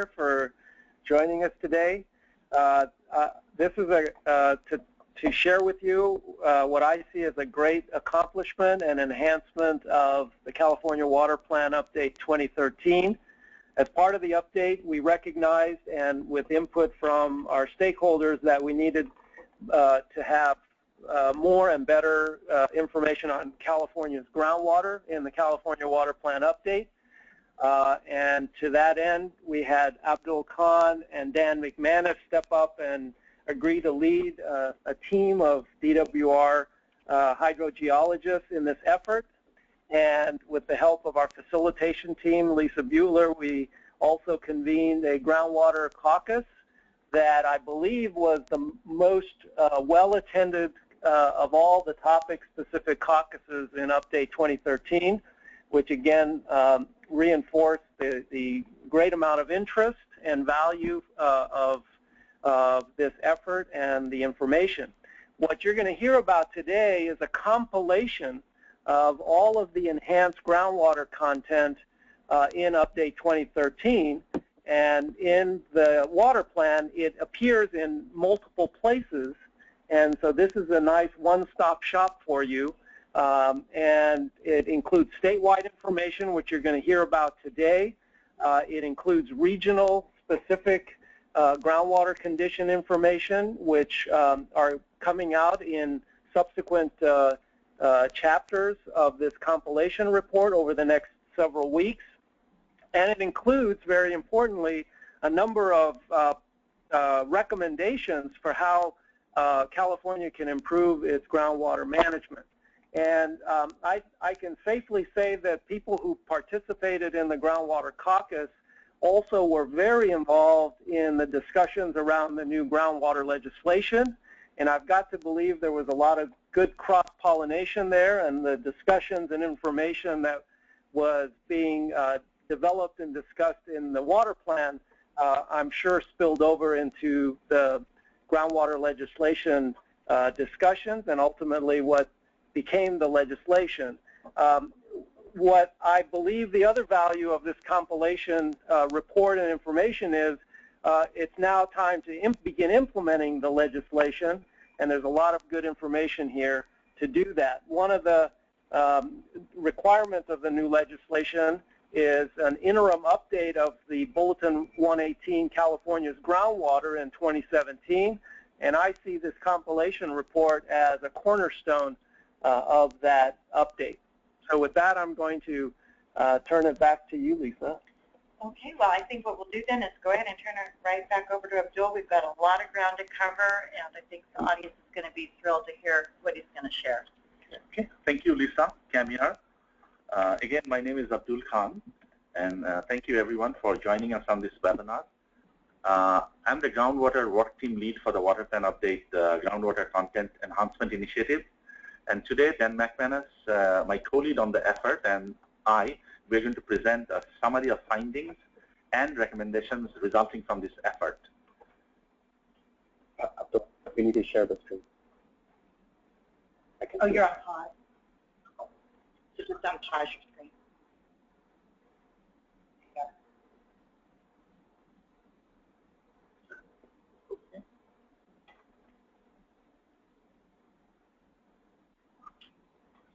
for joining us today. This is to share with you what I see as a great accomplishment and enhancement of the California Water Plan Update 2013. As part of the update, we recognized, and with input from our stakeholders, that we needed to have more and better information on California's groundwater in the California Water Plan Update. And to that end, we had Abdul Khan and Dan McManus step up and agree to lead a team of DWR hydrogeologists in this effort. And with the help of our facilitation team, Lisa Buehler, we also convened a groundwater caucus that I believe was the most well-attended of all the topic-specific caucuses in Update 2013, which again reinforced the great amount of interest and value of this effort and the information. What you're going to hear about today is a compilation of all of the enhanced groundwater content in Update 2013. And in the water plan, it appears in multiple places. And so this is a nice one-stop shop for you. And it includes statewide information, which you're going to hear about today. It includes regional specific groundwater condition information, which are coming out in subsequent chapters of this compilation report over the next several weeks. And it includes, very importantly, a number of recommendations for how California can improve its groundwater management. And I can safely say that people who participated in the Groundwater Caucus also were very involved in the discussions around the new groundwater legislation. And I've got to believe there was a lot of good cross-pollination there, and the discussions and information that was being developed and discussed in the water plan, I'm sure spilled over into the groundwater legislation discussions and ultimately what became the legislation. What I believe the other value of this compilation report and information is, it's now time to begin implementing the legislation, and there's a lot of good information here to do that. One of the requirements of the new legislation is an interim update of the Bulletin 118 California's groundwater in 2017, and I see this compilation report as a cornerstone of that update. So with that, I'm going to turn it back to you, Lisa. Okay, well, I think what we'll do then is go ahead and turn it right back over to Abdul. We've got a lot of ground to cover, and I think the audience is going to be thrilled to hear what he's going to share. Okay, thank you, Lisa. Cam here. Again, my name is Abdul Khan, and thank you everyone for joining us on this webinar. I'm the Groundwater Work Team Lead for the Water Plan Update Groundwater Content Enhancement Initiative. And today, Dan McManus, my co-lead on the effort, and we're going to present a summary of findings and recommendations resulting from this effort. We need to share the screen. Oh, you're on pause. So just unpause your screen.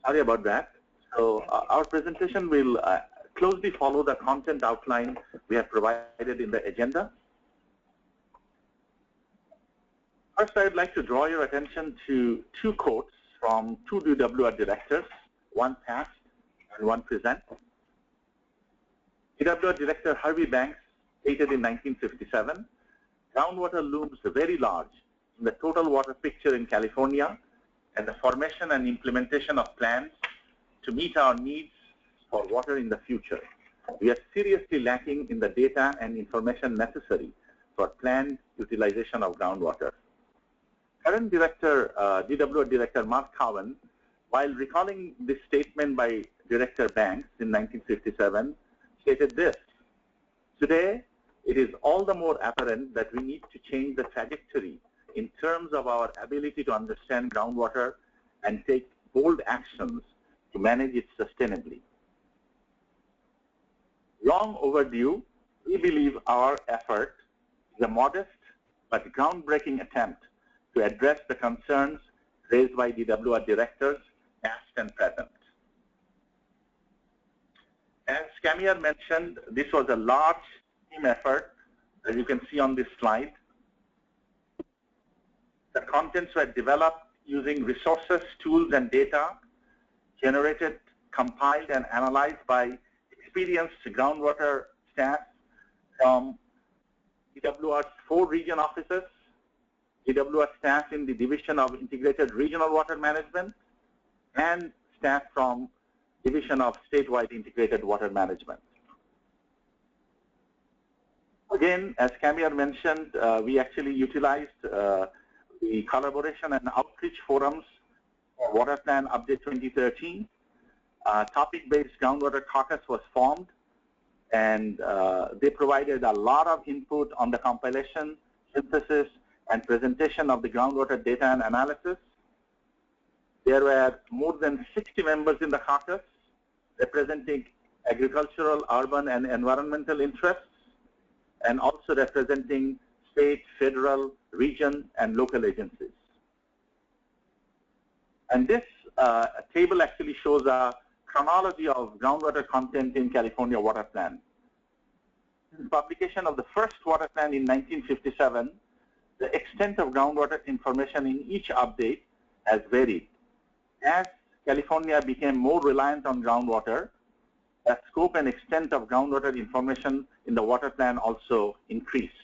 Sorry about that. So our presentation will closely follow the content outline we have provided in the agenda. First, I would like to draw your attention to two quotes from two DWR directors, one past and one present. DWR Director Harvey Banks stated in 1957, groundwater looms very large in the total water picture in California, and the formation and implementation of plans to meet our needs for water in the future. We are seriously lacking in the data and information necessary for planned utilization of groundwater. Current Director, DWR Director Mark Cowin, while recalling this statement by Director Banks in 1957, stated this: today, it is all the more apparent that we need to change the trajectory in terms of our ability to understand groundwater and take bold actions to manage it sustainably. Long overdue, We believe our effort is a modest but groundbreaking attempt to address the concerns raised by DWR directors, past and present. As Camille mentioned, this was a large team effort, as you can see on this slide. The contents were developed using resources, tools, and data generated, compiled, and analyzed by experienced groundwater staff from DWR's 4 region offices, DWR staff in the Division of Integrated Regional Water Management, and staff from Division of Statewide Integrated Water Management. Again, as Camille mentioned, we actually utilized the collaboration and outreach forums for Water Plan Update 2013. Topic-based groundwater caucus was formed, and they provided a lot of input on the compilation, synthesis, and presentation of the groundwater data and analysis. There were more than 60 members in the caucus representing agricultural, urban, and environmental interests, and also representing state, federal, region, and local agencies. And this table actually shows a chronology of groundwater content in California Water Plan. Since publication of the first water plan in 1957, the extent of groundwater information in each update has varied. As California became more reliant on groundwater, the scope and extent of groundwater information in the water plan also increased.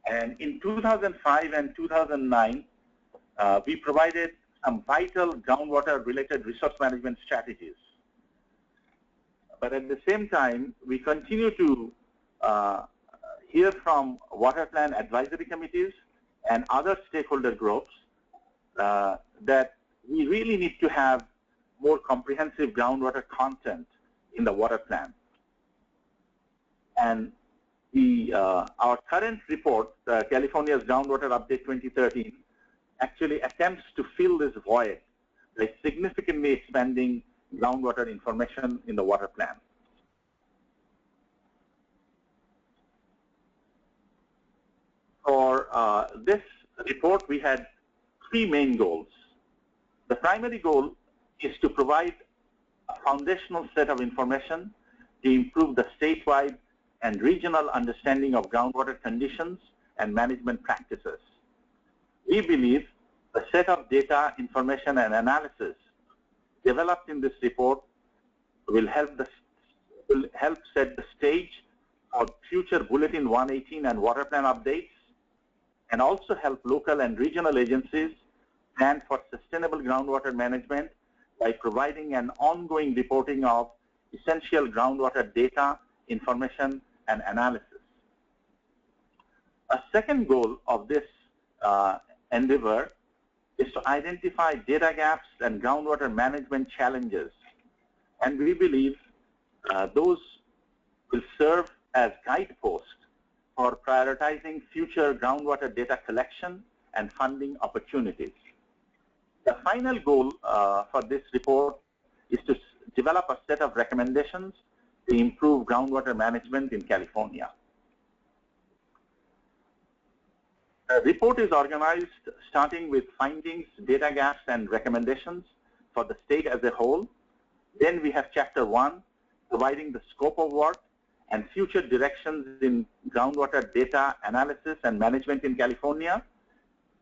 And in 2005 and 2009, we provided some vital groundwater-related resource management strategies. But at the same time, we continue to hear from water plan advisory committees and other stakeholder groups that we really need to have more comprehensive groundwater content in the water plan. And our current report, California's Groundwater Update 2013, actually attempts to fill this void by significantly expanding groundwater information in the water plan. For this report, we had 3 main goals. The primary goal is to provide a foundational set of information to improve the statewide and regional understanding of groundwater conditions and management practices. We believe the set of data, information, and analysis developed in this report will help set the stage for future Bulletin 118 and water plan updates, and also help local and regional agencies plan for sustainable groundwater management by providing an ongoing reporting of essential groundwater data, information, and analysis. A second goal of this endeavor is to identify data gaps and groundwater management challenges. And we believe those will serve as guideposts for prioritizing future groundwater data collection and funding opportunities. The final goal for this report is to develop a set of recommendations to improve groundwater management in California. The report is organized starting with findings, data gaps, and recommendations for the state as a whole. Then we have Chapter 1, providing the scope of work and future directions in groundwater data analysis and management in California.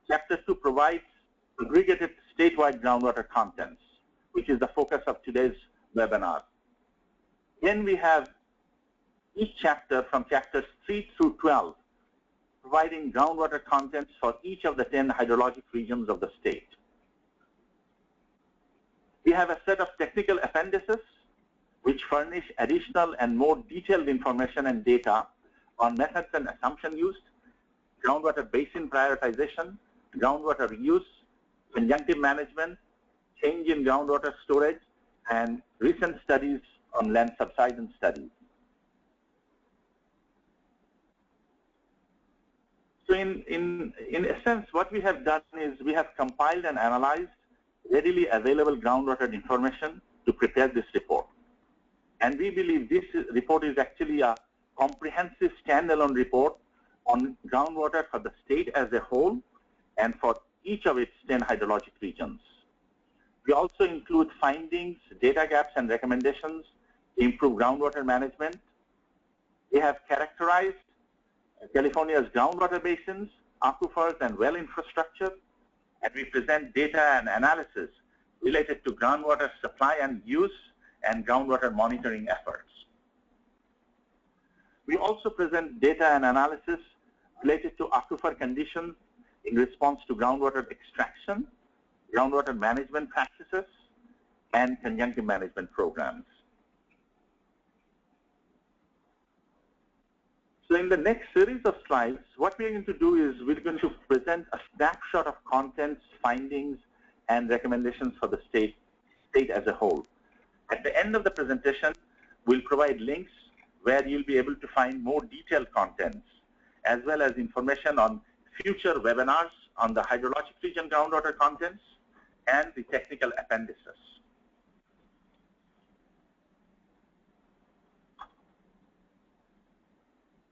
Chapter 2 provides aggregated statewide groundwater contents, which is the focus of today's webinar. Then we have each chapter from chapters 3 through 12, providing groundwater contents for each of the 10 hydrologic regions of the state. We have a set of technical appendices which furnish additional and more detailed information and data on methods and assumptions used, groundwater basin prioritization, groundwater reuse, conjunctive management, change in groundwater storage, and recent studies on land subsidence studies. So in essence, what we have done is we have compiled and analyzed readily available groundwater information to prepare this report. And we believe this report is actually a comprehensive standalone report on groundwater for the state as a whole and for each of its 10 hydrologic regions. We also include findings, data gaps, and recommendations to improve groundwater management. We have characterized California's groundwater basins, aquifers, and well infrastructure, and we present data and analysis related to groundwater supply and use and groundwater monitoring efforts. We also present data and analysis related to aquifer conditions in response to groundwater extraction, groundwater management practices, and conjunctive management programs. So in the next series of slides, what we're going to do is we're going to present a snapshot of contents, findings, and recommendations for the state as a whole. At the end of the presentation, we'll provide links where you'll be able to find more detailed contents, as well as information on future webinars on the hydrologic region groundwater contents and the technical appendices.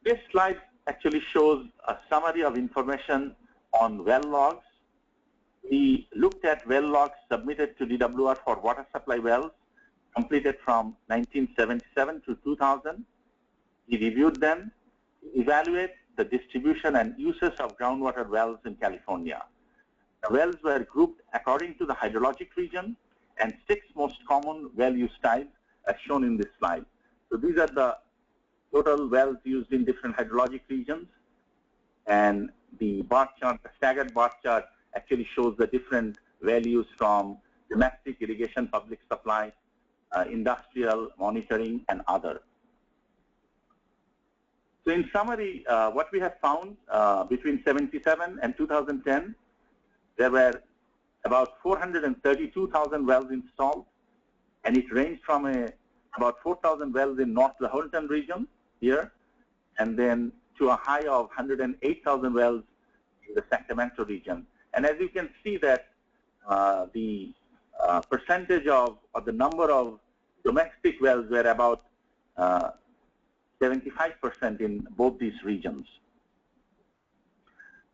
This slide actually shows a summary of information on well logs. We looked at well logs submitted to DWR for water supply wells completed from 1977 to 2000. We reviewed them, evaluate the distribution and uses of groundwater wells in California. The wells were grouped according to the hydrologic region and 6 most common well use types as shown in this slide. So these are the total wells used in different hydrologic regions, and the bar chart, the staggered bar chart, actually shows the different values from domestic irrigation, public supply, industrial, monitoring, and other. So in summary, what we have found between 77 and 2010, there were about 432,000 wells installed, and it ranged from about 4,000 wells in North Laholton region here, and then to a high of 108,000 wells in the Sacramento region. And as you can see that the percentage of the number of domestic wells were about 75% in both these regions.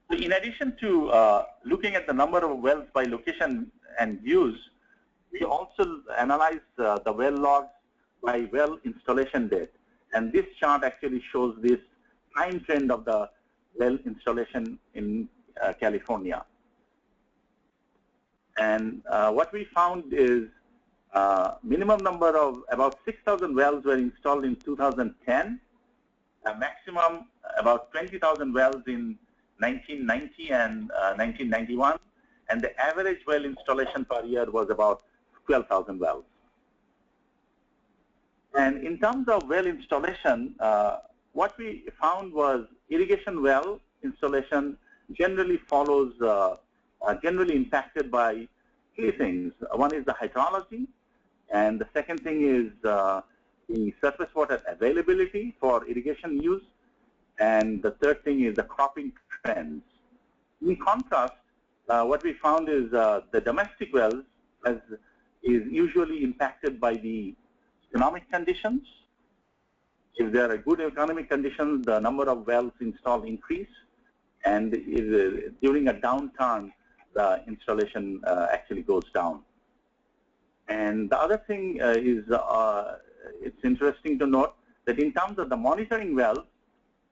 So in addition to looking at the number of wells by location and use, we also analyzed the well logs by well installation date. And this chart actually shows this time trend of the well installation in California. And what we found is minimum number of about 6,000 wells were installed in 2010, a maximum about 20,000 wells in 1990 and 1991, and the average well installation per year was about 12,000 wells. And in terms of well installation, what we found was irrigation well installation generally follows, generally impacted by 3 things. One is the hydrology, and the second thing is the surface water availability for irrigation use, and the third thing is the cropping trends. In contrast, what we found is the domestic wells is usually impacted by the economic conditions. If there are good economic conditions, the number of wells installed increase, and during a downturn, the installation actually goes down. And the other thing is, it's interesting to note that in terms of the monitoring wells,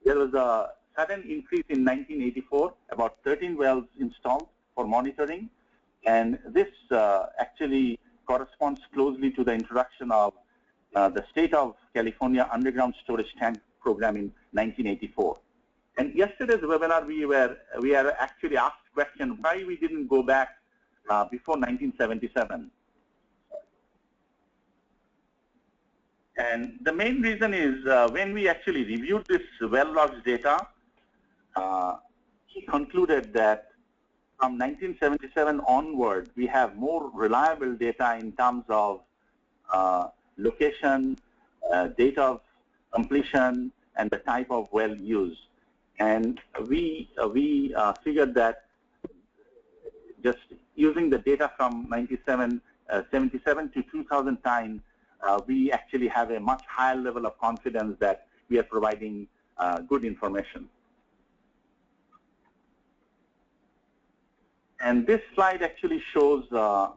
there was a sudden increase in 1984, about 13 wells installed for monitoring, and this actually corresponds closely to the introduction of the State of California Underground Storage Tank Program in 1984. And yesterday's webinar, we are actually asked the question why we didn't go back before 1977. And the main reason is when we actually reviewed this well logs data, he concluded that from 1977 onward, we have more reliable data in terms of location, date of completion, and the type of well used. And we figured that just using the data from 77 to 2000 time, we actually have a much higher level of confidence that we are providing good information. And this slide actually shows the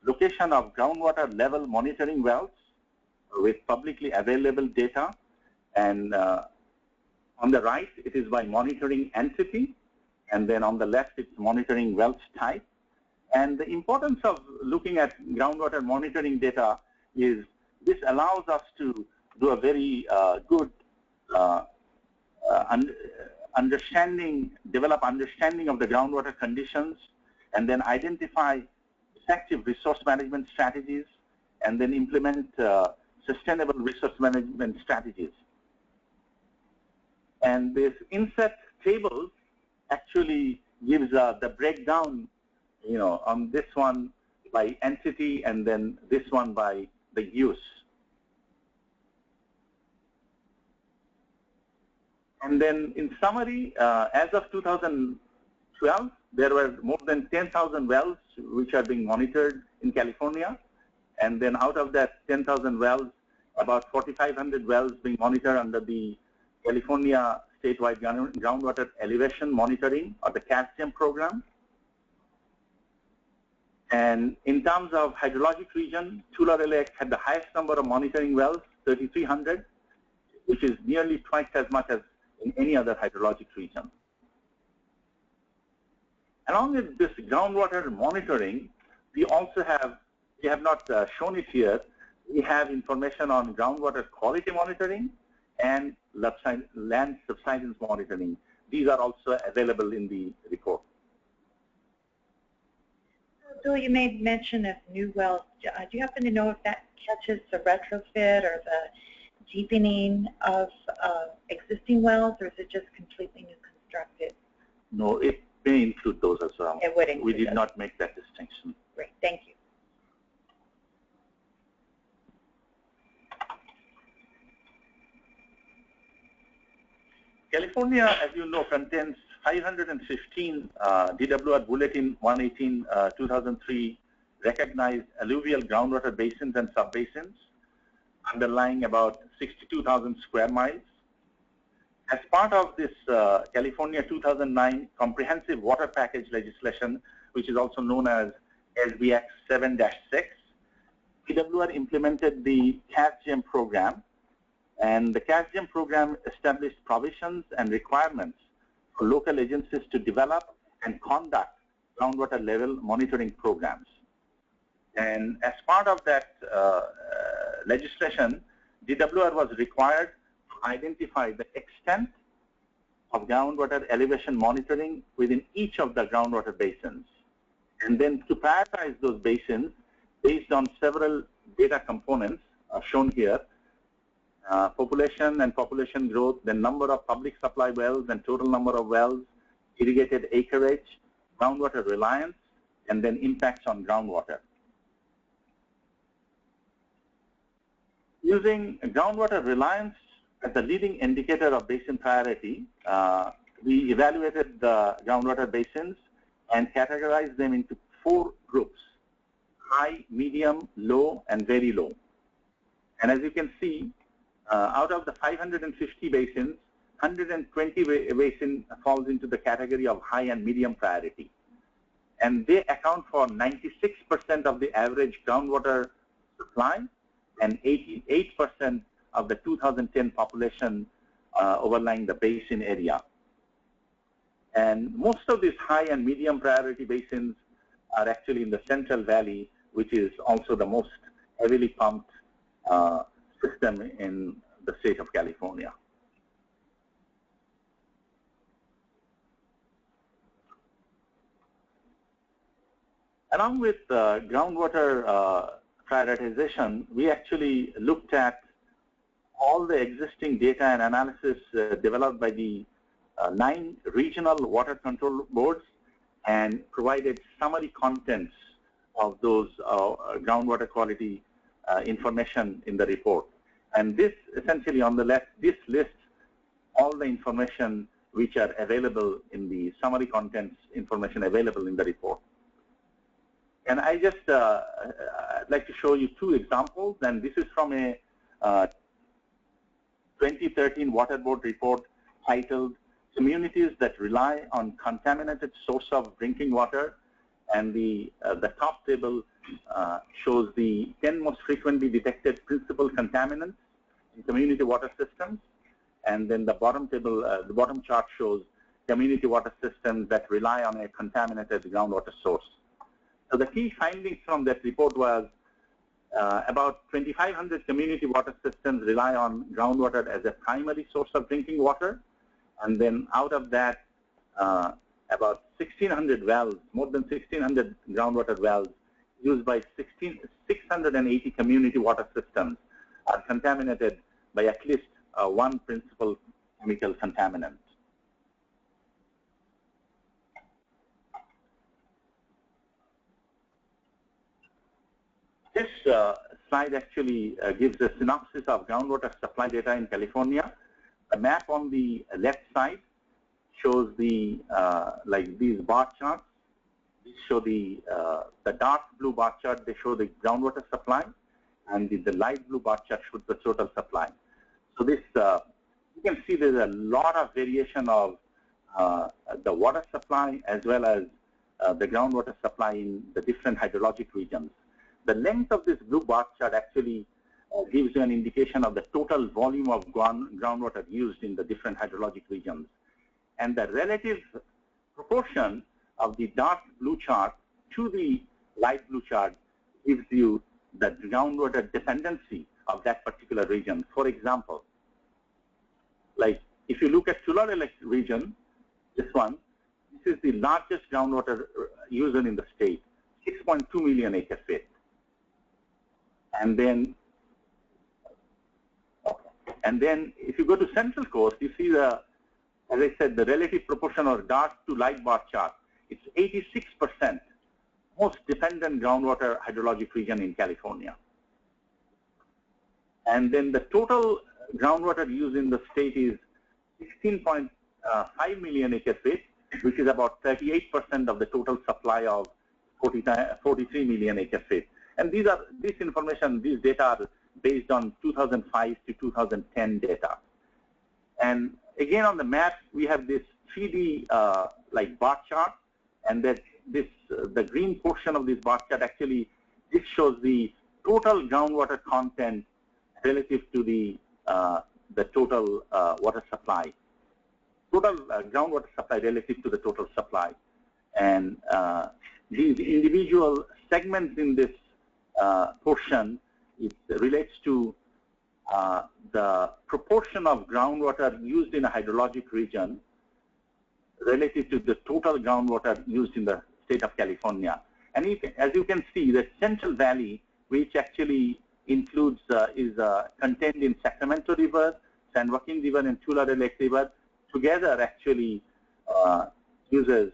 location of groundwater level monitoring wells with publicly available data. And on the right, it is by monitoring entity. And then on the left, it's monitoring wells type. And the importance of looking at groundwater monitoring data is this allows us to do a very good develop understanding of the groundwater conditions, and then identify effective resource management strategies, and then implement sustainable resource management strategies. And this inset table actually gives the breakdown, on this one by entity and then this one by the use. And then in summary, as of 2012, there were more than 10,000 wells which are being monitored in California. And then out of that 10,000 wells, about 4,500 wells being monitored under the California statewide groundwater elevation monitoring, or the CASGEM program. And in terms of hydrologic region, Tulare Lake had the highest number of monitoring wells, 3,300, which is nearly twice as much as in any other hydrologic region. Along with this groundwater monitoring, we also have, we have not shown it here, we have information on groundwater quality monitoring and land subsidence monitoring. These are also available in the report. Bill, you made mention of new wells. Do you happen to know if that catches the retrofit or the deepening of existing wells, or is it just completely new constructed? No, it may include those as well. It would include We did those. not make that distinction. Great, thank you. California, as you know, contains 515 DWR Bulletin 118 2003 recognized alluvial groundwater basins and subbasins, underlying about 62,000 square miles. As part of this California 2009 Comprehensive Water Package legislation, which is also known as SBX 7-6, DWR implemented the CASGEM program. And the CASGEM program established provisions and requirements for local agencies to develop and conduct groundwater level monitoring programs. And as part of that legislation, DWR was required to identify the extent of groundwater elevation monitoring within each of the groundwater basins, and then to prioritize those basins based on several data components shown here. Population and population growth, the number of public supply wells and total number of wells, irrigated acreage, groundwater reliance, and then impacts on groundwater. Using groundwater reliance as the leading indicator of basin priority, we evaluated the groundwater basins and categorized them into 4 groups: high, medium, low, and very low. And as you can see, out of the 550 basins, 120 basins falls into the category of high and medium priority. And they account for 96% of the average groundwater supply and 88% of the 2010 population overlying the basin area. And most of these high and medium priority basins are actually in the Central Valley, which is also the most heavily pumped system in the state of California. Along with groundwater prioritization, we actually looked at all the existing data and analysis developed by the 9 regional water control boards and provided summary contents of those groundwater quality information in the report. And this essentially on the left, this lists all the information which are available in the summary contents information available in the report. And I just like to show you 2 examples, and this is from a 2013 Water Board report titled Communities that Rely on Contaminated Source of Drinking Water, and the top table shows the 10 most frequently detected principal contaminants in community water systems, and then the bottom table, the bottom chart shows community water systems that rely on a contaminated groundwater source. So the key findings from that report was about 2,500 community water systems rely on groundwater as a primary source of drinking water, and then out of that, about 1,600 wells, more than 1,600 groundwater wells used by 680 community water systems are contaminated by at least one principal chemical contaminant. This slide actually gives a synopsis of groundwater supply data in California. The map on the left side shows the like these bar charts. These show the dark blue bar chart. They show the groundwater supply, and the light blue bar chart shows the total supply. So this you can see there's a lot of variation of the water supply as well as the groundwater supply in the different hydrologic regions. The length of this blue bar chart actually gives you an indication of the total volume of groundwater used in the different hydrologic regions. And the relative proportion of the dark blue chart to the light blue chart gives you the groundwater dependency of that particular region. For example, like if you look at Tulare region, this one, this is the largest groundwater user in the state, 6.2 million acre feet. And then if you go to Central Coast, you see the, as I said, the relative proportion of dark to light bar chart. It's 86% most dependent groundwater hydrologic region in California. And then the total groundwater used in the state is 16.5 million acre feet, which is about 38% of the total supply of 43 million acre feet. And these information, these data are based on 2005 to 2010 data. And again, on the map, we have this 3D like bar chart, and that the green portion of this bar chart actually, this shows the total groundwater content relative to the total water supply. Total groundwater supply relative to the total supply. And these individual segments in this portion, it relates to the proportion of groundwater used in a hydrologic region relative to the total groundwater used in the state of California. And as you can see, the Central Valley, which actually includes, is contained in Sacramento River, San Joaquin River, and Tulare Lake River, together actually uses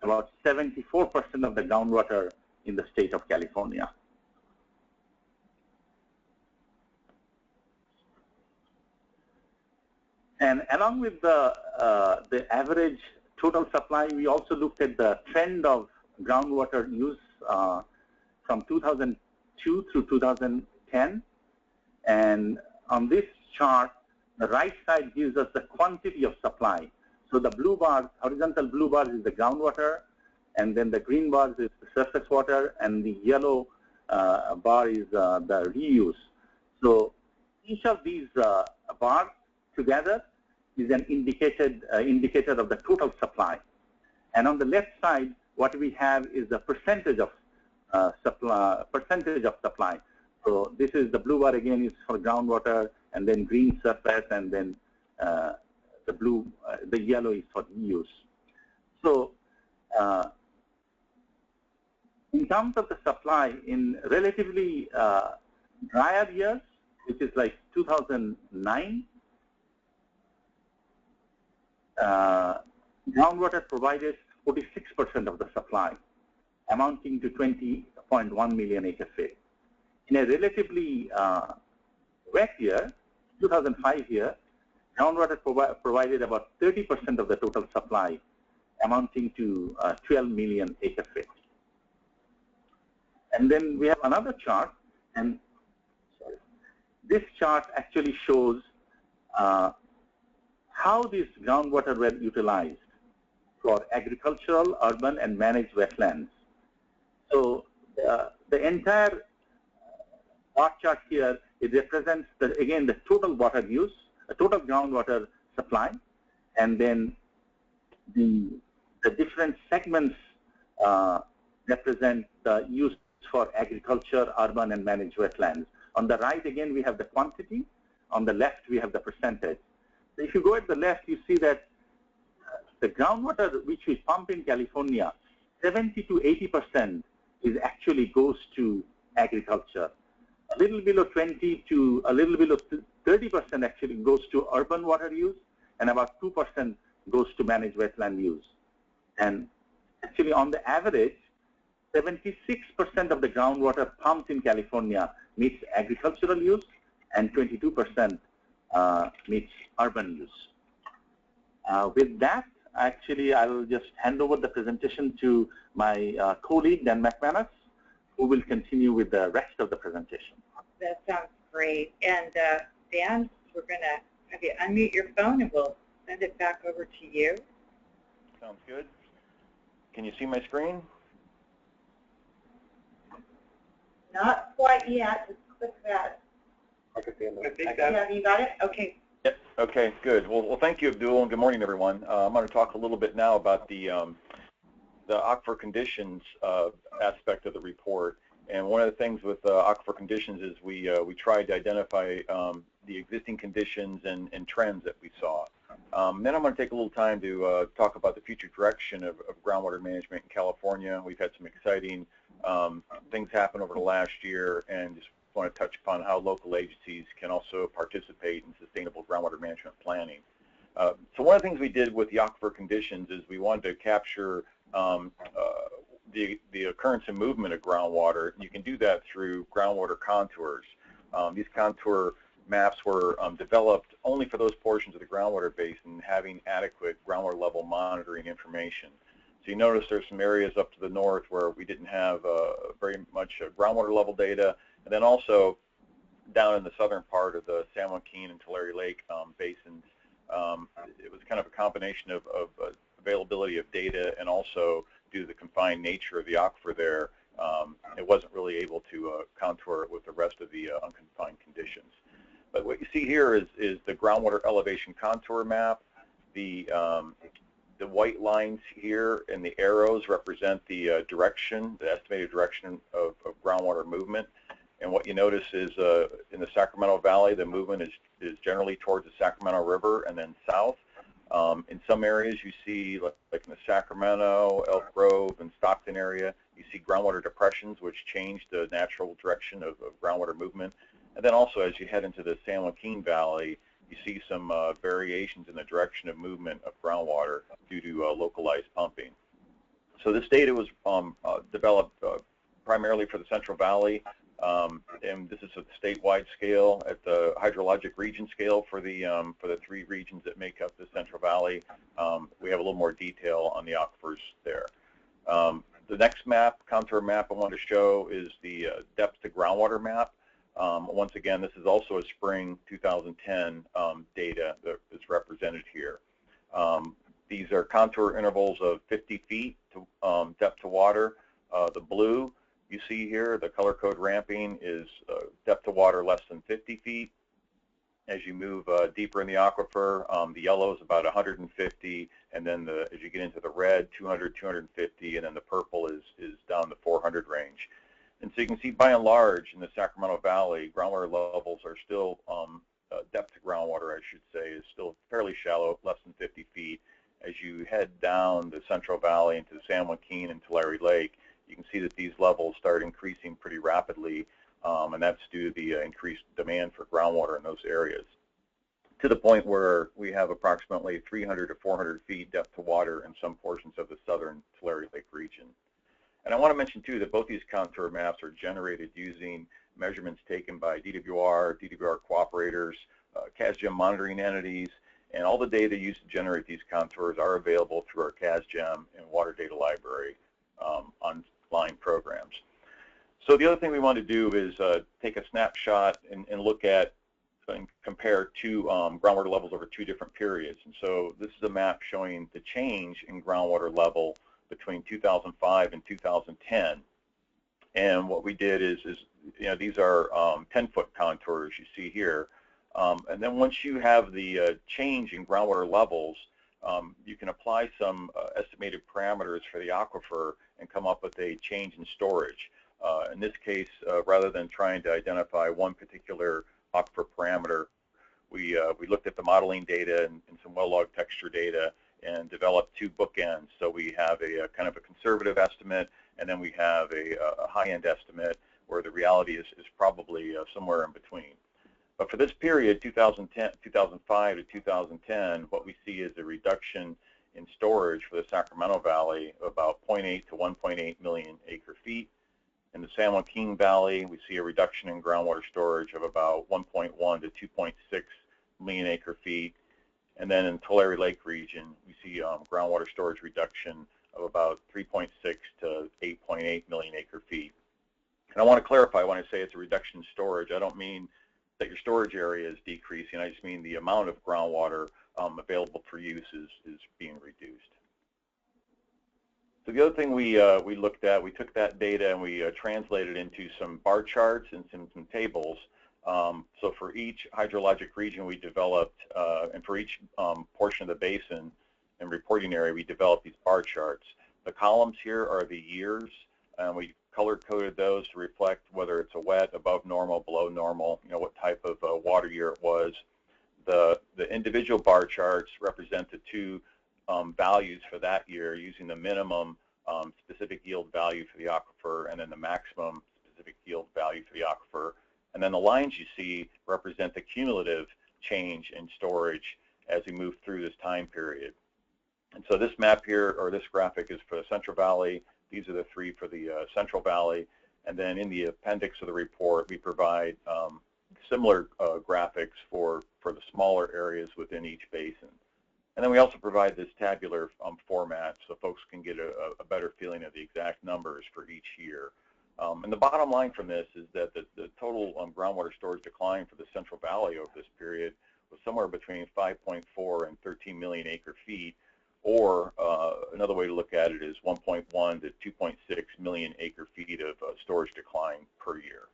about 74% of the groundwater in the state of California. And along with the average total supply, we also looked at the trend of groundwater use from 2002 through 2010. And on this chart, the right side gives us the quantity of supply. So the blue bars, horizontal blue bars is the groundwater, and then the green bars is the surface water, and the yellow bar is the reuse. So each of these bars together is an indicator of the total supply. And on the left side, what we have is the percentage of supply. So this is the blue bar again is for groundwater, and then green surface, and then the yellow is for reuse. So in terms of the supply, in relatively drier years, which is like 2009, groundwater provided 46% of the supply, amounting to 20.1 million acre feet. In a relatively wet year, 2005 year, groundwater provided about 30% of the total supply, amounting to 12 million acre feet. And then we have another chart, and this chart actually shows how these groundwater were utilized for agricultural, urban, and managed wetlands. So the entire bar chart here, it represents, again, the total water use, the total groundwater supply, and then the different segments represent the use for agriculture, urban, and managed wetlands. On the right, again, we have the quantity. On the left, we have the percentage. So if you go at the left, you see that the groundwater which we pump in California, 70 to 80% is actually goes to agriculture. A little below 20 to a little below 30% actually goes to urban water use, and about 2% goes to managed wetland use. And actually, on the average, 76% of the groundwater pumped in California meets agricultural use, and 22% meets urban use. With that, actually, I will just hand over the presentation to my colleague, Dan McManus, who will continue with the rest of the presentation. That sounds great. And Dan, we're going to have you unmute your phone, and we'll send it back over to you. Sounds good. Can you see my screen? Not quite yet. Just click that. I can see it. Yeah, you got it? Okay. Yep. Okay, good. Well, thank you, Abdul, and good morning, everyone. I'm going to talk a little bit now about the aquifer conditions aspect of the report. And one of the things with aquifer conditions is we tried to identify the existing conditions and trends that we saw. Then I'm going to take a little time to talk about the future direction of groundwater management in California. We've had some exciting things happen over the last year, and just want to touch upon how local agencies can also participate in sustainable groundwater management planning. So one of the things we did with the aquifer conditions is we wanted to capture the occurrence and movement of groundwater. You can do that through groundwater contours. These contour maps were developed only for those portions of the groundwater basin having adequate groundwater level monitoring information. So you notice there's some areas up to the north where we didn't have very much groundwater level data, and then also down in the southern part of the San Joaquin and Tulare Lake basins, it was kind of a combination of availability of data, and also due to the confined nature of the aquifer there, it wasn't really able to contour it with the rest of the unconfined conditions. But what you see here is the groundwater elevation contour map. The white lines here and the arrows represent the direction, the estimated direction of groundwater movement. And what you notice is in the Sacramento Valley, the movement is generally towards the Sacramento River and then south. In some areas you see, like in the Sacramento, Elk Grove, and Stockton area, you see groundwater depressions which change the natural direction of groundwater movement. And then also as you head into the San Joaquin Valley, you see some variations in the direction of movement of groundwater due to localized pumping. So this data was developed primarily for the Central Valley, and this is at the statewide scale. At the hydrologic region scale for the 3 regions that make up the Central Valley, we have a little more detail on the aquifers there. The next map, contour map I want to show is the depth to groundwater map. Once again, this is also a spring 2010 data that is represented here. These are contour intervals of 50 feet to depth to water. The blue you see here, the color code ramping, is depth to water less than 50 feet. As you move deeper in the aquifer, the yellow is about 150, and then as you get into the red, 200, 250, and then the purple is down the 400 range. And so you can see, by and large, in the Sacramento Valley, groundwater levels are still, depth to groundwater, I should say, is still fairly shallow, less than 50 feet. As you head down the Central Valley into the San Joaquin and Tulare Lake, you can see that these levels start increasing pretty rapidly, and that's due to the increased demand for groundwater in those areas, to the point where we have approximately 300 to 400 feet depth to water in some portions of the southern Tulare Lake region. And I want to mention, too, that both these contour maps are generated using measurements taken by DWR, DWR cooperators, CASGEM monitoring entities, and all the data used to generate these contours are available through our CASGEM and Water Data Library online programs. So the other thing we want to do is take a snapshot and look at and compare two groundwater levels over two different periods. And so this is a map showing the change in groundwater level between 2005 and 2010. And what we did is these are 10-foot contours you see here. And then once you have the change in groundwater levels, you can apply some estimated parameters for the aquifer and come up with a change in storage. In this case, rather than trying to identify one particular aquifer parameter, we looked at the modeling data and some well log texture data and developed two bookends. So we have a kind of a conservative estimate, and then we have a high-end estimate where the reality is probably somewhere in between. But for this period, 2005 to 2010, what we see is a reduction in storage for the Sacramento Valley of about 0.8 to 1.8 million acre feet. In the San Joaquin Valley, we see a reduction in groundwater storage of about 1.1 to 2.6 million acre feet. And then in the Tulare Lake region, we see groundwater storage reduction of about 3.6 to 8.8 million acre feet. And I want to clarify when I say it's a reduction in storage, I don't mean that your storage area is decreasing. I just mean the amount of groundwater available for use is being reduced. So the other thing we looked at, we took that data and we translated into some bar charts and some tables. So for each hydrologic region we developed, and for each portion of the basin and reporting area, we developed these bar charts. The columns here are the years, and we color-coded those to reflect whether it's a wet, above normal, below normal, what type of water year it was. The individual bar charts represent the two values for that year using the minimum specific yield value for the aquifer and then the maximum specific yield value for the aquifer. And then the lines you see represent the cumulative change in storage as we move through this time period. And so this map here, or this graphic, is for the Central Valley. These are the three for the Central Valley. And then in the appendix of the report, we provide similar graphics for the smaller areas within each basin. And then we also provide this tabular format so folks can get a better feeling of the exact numbers for each year. And the bottom line from this is that the total groundwater storage decline for the Central Valley over this period was somewhere between 5.4 and 13 million acre feet, or another way to look at it is 1.1 to 2.6 million acre feet of storage decline per year.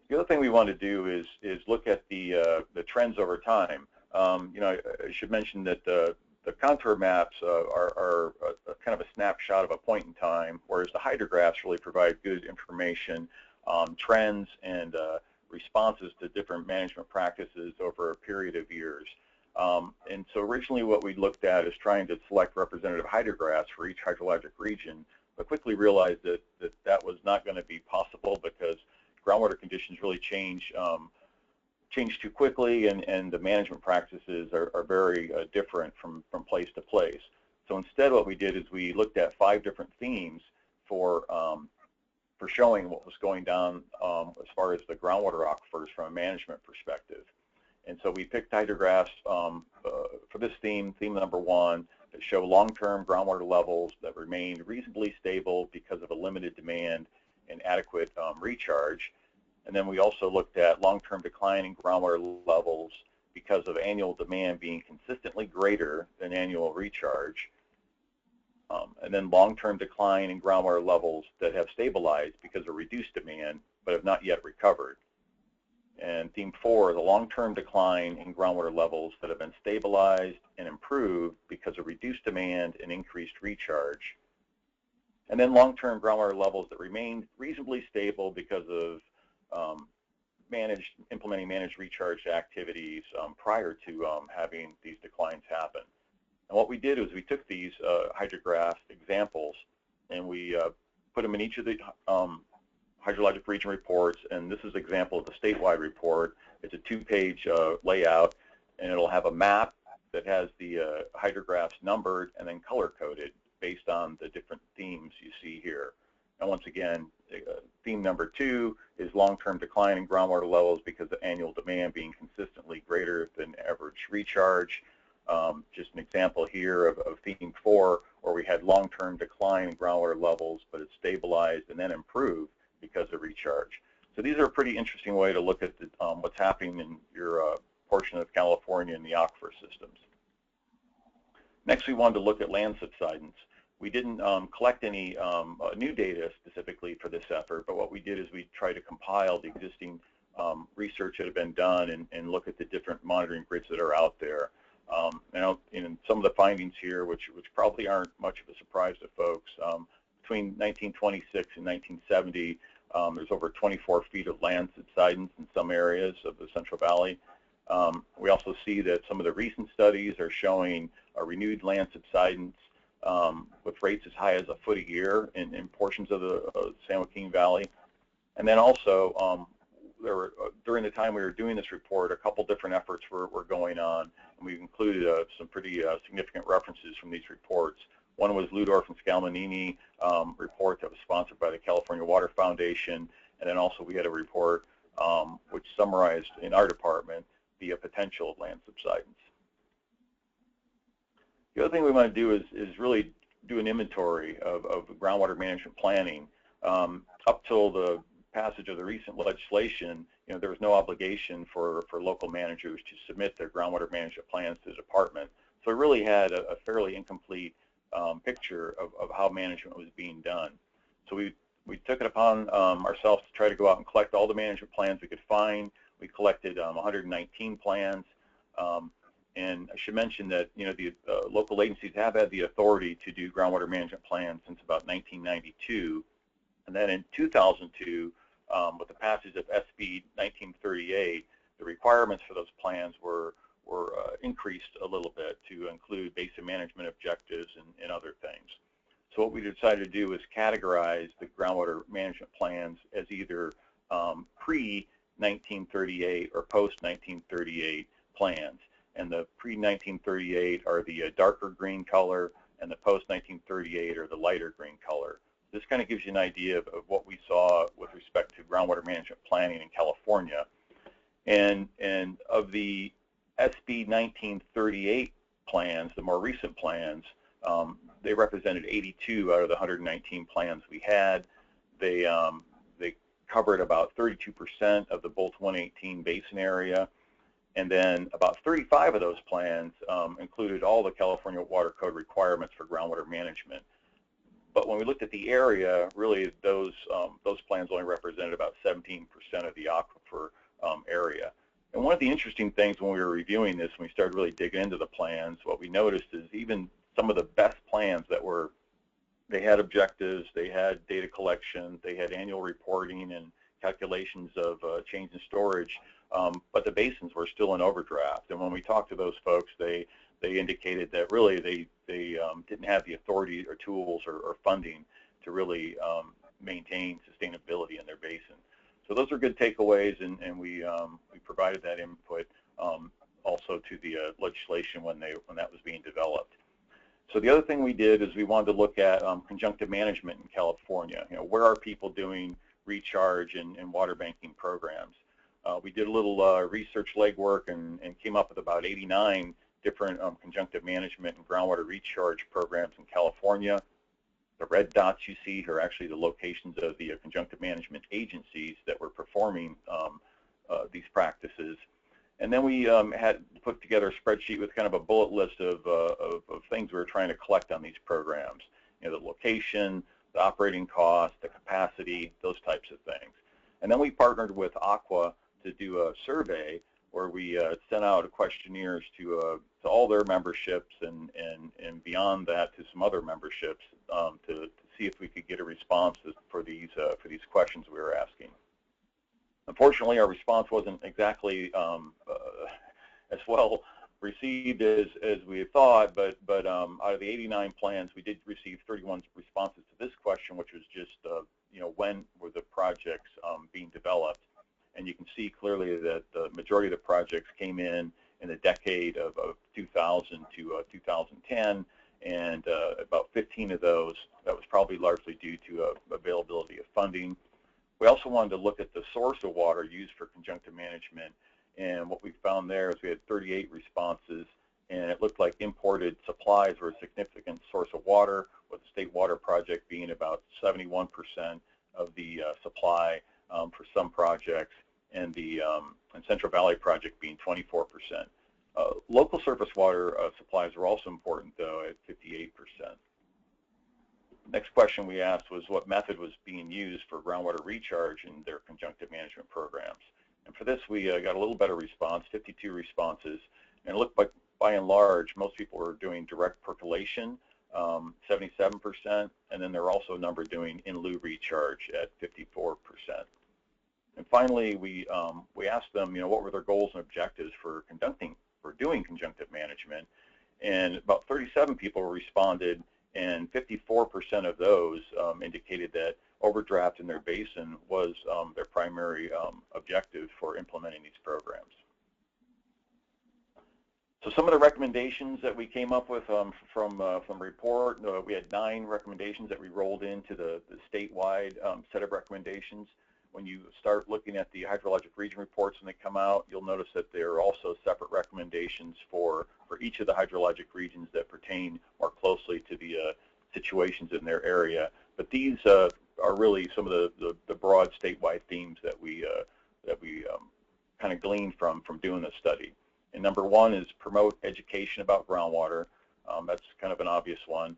The other thing we want to do is look at the trends over time. I should mention that the contour maps are kind of a snapshot of a point in time, whereas the hydrographs really provide good information on trends and responses to different management practices over a period of years. And so originally what we looked at is trying to select representative hydrographs for each hydrologic region, but quickly realized that was not going to be possible because groundwater conditions really change too quickly, and the management practices are very different from place to place. So instead what we did is we looked at 5 different themes for showing what was going down as far as the groundwater aquifers from a management perspective. And so we picked hydrographs for this theme number 1, that show long-term groundwater levels that remain reasonably stable because of a limited demand and adequate recharge. And then we also looked at long-term decline in groundwater levels because of annual demand being consistently greater than annual recharge. And then long-term decline in groundwater levels that have stabilized because of reduced demand but have not yet recovered. And theme 4, the long-term decline in groundwater levels that have been stabilized and improved because of reduced demand and increased recharge. And then long-term groundwater levels that remain reasonably stable because of implementing managed recharge activities prior to having these declines happen. And what we did was we took these hydrograph examples and we put them in each of the hydrologic region reports, and this is an example of the statewide report. It's a 2-page layout, and it'll have a map that has the hydrographs numbered and then color-coded based on the different themes you see here. And once again, theme number 2 is long-term decline in groundwater levels because of annual demand being consistently greater than average recharge. Just an example here of theme 4, where we had long-term decline in groundwater levels, but it stabilized and then improved because of recharge. So these are a pretty interesting way to look at the, what's happening in your portion of California and the aquifer systems. Next, we wanted to look at land subsidence. We didn't collect any new data specifically for this effort, but what we did is we tried to compile the existing research that had been done and look at the different monitoring grids that are out there. And some of the findings here, which probably aren't much of a surprise to folks, between 1926 and 1970, there's over 24 feet of land subsidence in some areas of the Central Valley. We also see that some of the recent studies are showing a renewed land subsidence with rates as high as a foot a year in portions of the San Joaquin Valley. And then also, during the time we were doing this report, a couple different efforts were going on, and we've included some pretty significant references from these reports. One was Ludorf and Scalmanini report that was sponsored by the California Water Foundation, and then also we had a report which summarized in our department the potential of land subsidence. The other thing we want to do is really do an inventory of groundwater management planning. Up till the passage of the recent legislation, there was no obligation for local managers to submit their groundwater management plans to the department. So we really had a fairly incomplete picture of how management was being done. So we took it upon ourselves to try to go out and collect all the management plans we could find. We collected 119 plans. And I should mention that the local agencies have had the authority to do groundwater management plans since about 1992. And then in 2002, with the passage of SB 1938, the requirements for those plans were increased a little bit to include basin management objectives and other things. So what we decided to do is categorize the groundwater management plans as either pre-1938 or post-1938 plans. And the pre-1938 are the darker green color, and the post-1938 are the lighter green color. This kind of gives you an idea of what we saw with respect to groundwater management planning in California. And of the SB 1938 plans, the more recent plans, they represented 82 out of the 119 plans we had. They covered about 32% of the Bolt 118 basin area. And then about 35 of those plans included all the California Water Code requirements for groundwater management. But when we looked at the area, really those plans only represented about 17% of the aquifer area. And one of the interesting things when we were reviewing this, when we started really digging into the plans, what we noticed is even some of the best plans they had objectives, they had data collection, they had annual reporting and calculations of change in storage, but the basins were still in overdraft. And when we talked to those folks, they indicated that really they didn't have the authority or tools or funding to really maintain sustainability in their basin. So those are good takeaways, and we provided that input also to the legislation when that was being developed. So the other thing we did is we wanted to look at conjunctive management in California. Where are people doing recharge and water banking programs? We did a little research legwork and came up with about 89 different conjunctive management and groundwater recharge programs in California. The red dots you see are actually the locations of the conjunctive management agencies that were performing these practices. And then we had put together a spreadsheet with kind of a bullet list of things we were trying to collect on these programs. The location, the operating cost, the capacity, those types of things. And then we partnered with Aqua to do a survey where we sent out questionnaires to all their memberships and beyond that to some other memberships to see if we could get a response for these questions we were asking. Unfortunately, our response wasn't exactly as well received as we had thought, but out of the 89 plans, we did receive 31 responses to this question, which was just when were the projects being developed. And you can see clearly that the majority of the projects came in the decade of 2000 to 2010, and about 15 of those, that was probably largely due to availability of funding. We also wanted to look at the source of water used for conjunctive management, and what we found there is we had 38 responses, and it looked like imported supplies were a significant source of water, with the State Water Project being about 71% of the supply. for some projects, and the Central Valley project being 24%. Local surface water supplies were also important, though, at 58%. Next question we asked was what method was being used for groundwater recharge in their conjunctive management programs. And for this, we got a little better response, 52 responses. And it looked like, by and large, most people were doing direct percolation, 77%, and then there were also a number doing in lieu recharge at 54%. And finally, we asked them, what were their goals and objectives for doing conjunctive management, and about 37 people responded, and 54% of those indicated that overdraft in their basin was their primary objective for implementing these programs. So some of the recommendations that we came up with from the report, we had 9 recommendations that we rolled into the statewide set of recommendations. When you start looking at the hydrologic region reports when they come out, you'll notice that there are also separate recommendations for each of the hydrologic regions that pertain more closely to the situations in their area. But these are really some of the broad statewide themes that we kind of gleaned from doing this study. And number 1 is promote education about groundwater. That's kind of an obvious one.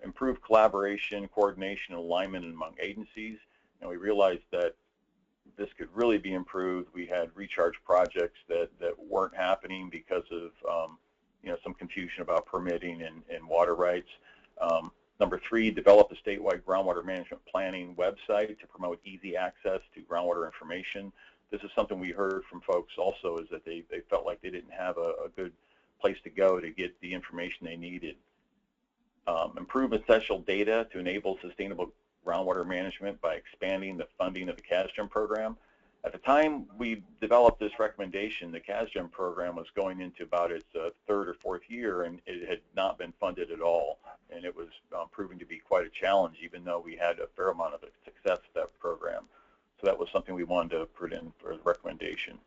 Improve collaboration, coordination, and alignment among agencies. And we realized that this could really be improved. We had recharge projects that weren't happening because of some confusion about permitting and water rights. Number 3, develop a statewide groundwater management planning website to promote easy access to groundwater information. This is something we heard from folks also, is that they felt like they didn't have a good place to go to get the information they needed. Improve essential data to enable sustainable groundwater management by expanding the funding of the CASGEM program. At the time we developed this recommendation, the CASGEM program was going into about its 3rd or 4th year, and it had not been funded at all. And it was proving to be quite a challenge, even though we had a fair amount of success with that program. So that was something we wanted to put in for a recommendation.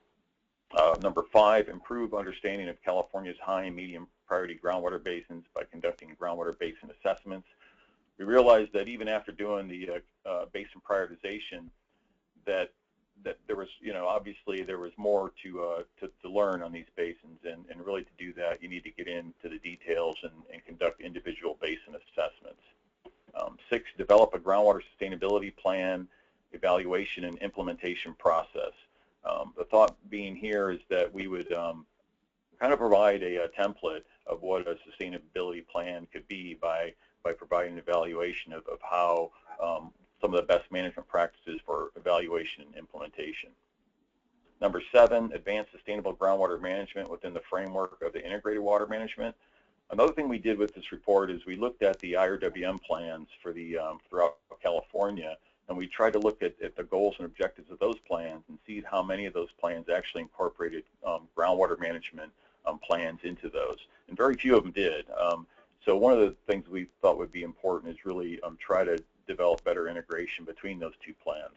Number 5, improve understanding of California's high and medium priority groundwater basins by conducting groundwater basin assessments. We realized that even after doing the basin prioritization, that there was, obviously there was more to learn on these basins, and really to do that, you need to get into the details and conduct individual basin assessments. 6, develop a groundwater sustainability plan, evaluation, and implementation process. The thought being here is that we would kind of provide a template of what a sustainability plan could be by providing an evaluation of how some of the best management practices for evaluation and implementation. Number 7, advance sustainable groundwater management within the framework of the integrated water management. Another thing we did with this report is we looked at the IRWM plans for the throughout California, and we tried to look at the goals and objectives of those plans and see how many of those plans actually incorporated groundwater management plans into those, and very few of them did. So one of the things we thought would be important is really try to develop better integration between those 2 plans.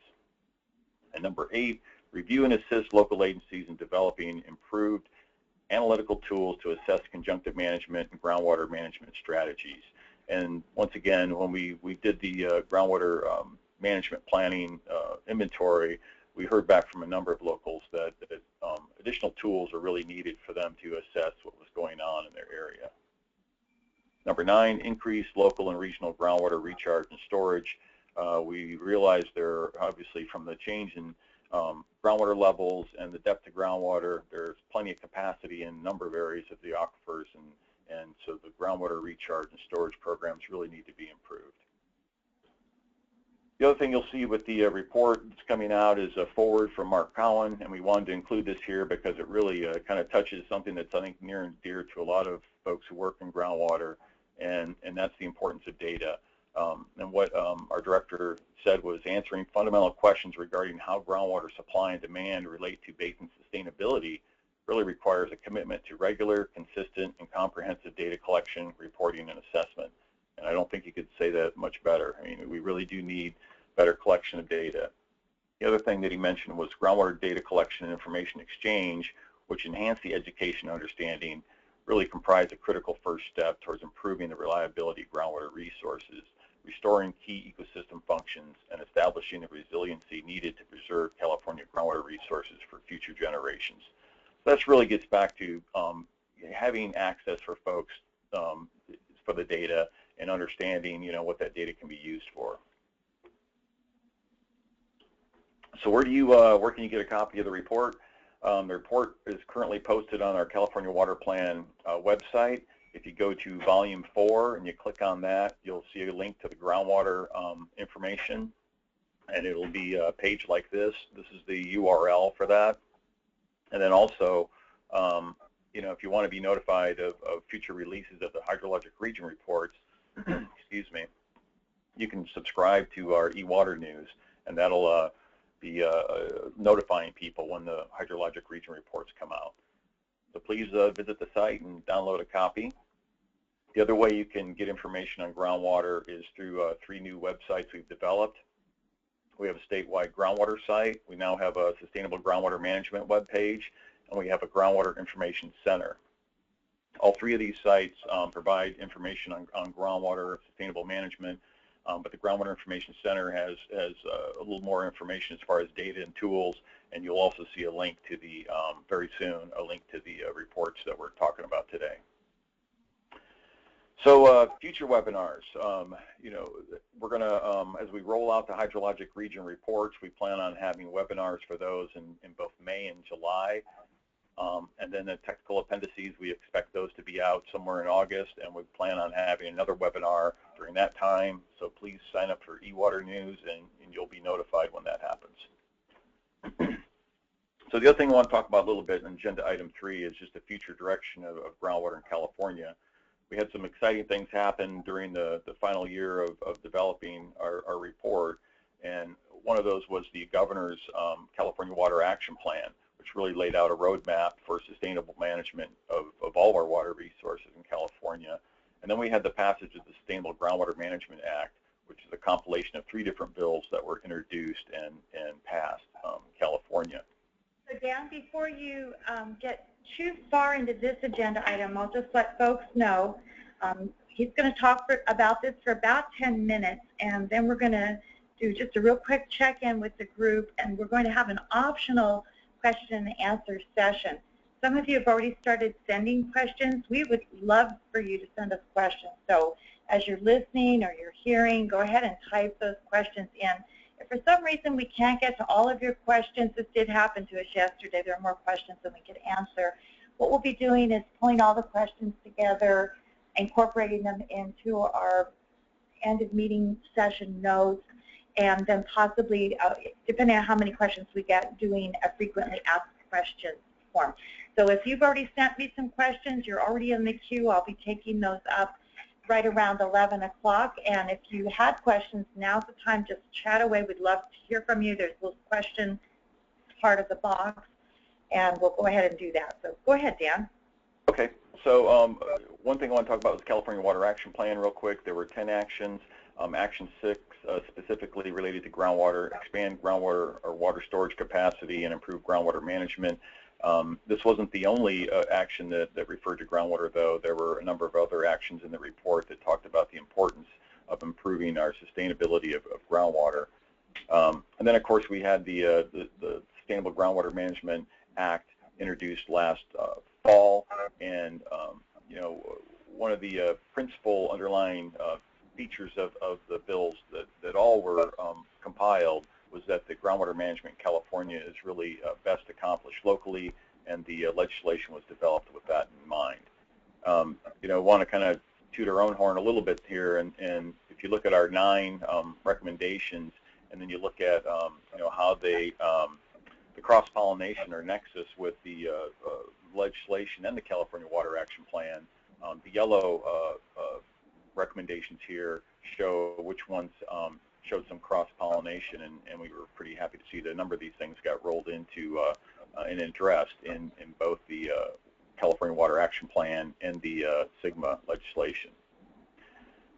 And number 8, review and assist local agencies in developing improved analytical tools to assess conjunctive management and groundwater management strategies. And once again, when we did the groundwater management planning inventory, we heard back from a number of locals that additional tools are really needed for them to assess what was going on in their area. Number 9, increase local and regional groundwater recharge and storage. We realized there, obviously, from the change in groundwater levels and the depth of groundwater, there's plenty of capacity in a number of areas of the aquifers, and so the groundwater recharge and storage programs really need to be improved. The other thing you'll see with the report that's coming out is a foreword from Mark Cowin, and we wanted to include this here because it really kind of touches something that's, I think, near and dear to a lot of folks who work in groundwater, and that's the importance of data. And what our director said was answering fundamental questions regarding how groundwater supply and demand relate to basin sustainability really requires a commitment to regular, consistent, and comprehensive data collection, reporting, and assessment. And I don't think you could say that much better. I mean, we really do need better collection of data. The other thing that he mentioned was groundwater data collection and information exchange, which enhance the education and understanding, really comprise a critical first step towards improving the reliability of groundwater resources. restoring key ecosystem functions, and establishing the resiliency needed to preserve California groundwater resources for future generations. So that really gets back to having access for folks for the data and understanding, what that data can be used for. So where can you get a copy of the report? The report is currently posted on our California Water Plan website. If you go to Volume 4 and you click on that, you'll see a link to the groundwater information, and it'll be a page like this. This is the URL for that. And then also, if you want to be notified of future releases of the hydrologic region reports, excuse me, you can subscribe to our eWater news, and that'll be notifying people when the hydrologic region reports come out. So please visit the site and download a copy. The other way you can get information on groundwater is through 3 new websites we've developed. We have a statewide groundwater site. We now have a sustainable groundwater management webpage, and we have a groundwater information center. All 3 of these sites provide information on groundwater sustainable management, but the Groundwater Information Center has a little more information as far as data and tools, and you'll also see a link to the, very soon, a link to the reports that we're talking about today. So future webinars, we're going to, as we roll out the hydrologic region reports, we plan on having webinars for those in both May and July. And then the technical appendices, we expect those to be out somewhere in August, and we plan on having another webinar during that time. So please sign up for eWater News, and you'll be notified when that happens. So the other thing I want to talk about a little bit in agenda item 3 is just the future direction of groundwater in California. We had some exciting things happen during the final year of developing our report, and one of those was the governor's California Water Action Plan, which really laid out a roadmap for sustainable management of all of our water resources in California. And then we had the passage of the Sustainable Groundwater Management Act, which is a compilation of 3 different bills that were introduced and passed California. So Dan, before you get too far into this agenda item, I'll just let folks know he's going to talk about this for about 10 minutes, and then we're going to do just a real quick check-in with the group, and we're going to have an optional question and answer session. Some of you have already started sending questions. We would love for you to send us questions. So as you're listening or you're hearing, go ahead and type those questions in. If for some reason we can't get to all of your questions, this did happen to us yesterday. There are more questions than we could answer. What we'll be doing is pulling all the questions together, incorporating them into our end of meeting session notes, and then possibly, depending on how many questions we get, doing a frequently asked questions form. So if you've already sent me some questions, you're already in the queue. I'll be taking those up right around 11 o'clock. And if you had questions, now's the time. Just chat away. We'd love to hear from you. There's a little question part of the box, and we'll go ahead and do that. So go ahead, Dan. Okay. So one thing I want to talk about was the California Water Action Plan real quick. There were 10 actions. Action 6 specifically related to groundwater, expand groundwater or water storage capacity and improve groundwater management. This wasn't the only action that referred to groundwater, though. There were a number of other actions in the report that talked about the importance of improving our sustainability of groundwater. And then, of course, we had the Sustainable Groundwater Management Act introduced last fall, and one of the principal underlying features of the bills that all were compiled was that the groundwater management in California is really best accomplished locally, and the legislation was developed with that in mind. I want to kind of toot our own horn a little bit here, and if you look at our 9 recommendations, and then you look at how they the cross-pollination or nexus with the legislation and the California Water Action Plan, the yellow recommendations here show which ones showed some cross-pollination, and we were pretty happy to see that a number of these things got rolled into and addressed in both the California Water Action Plan and the SGMA legislation.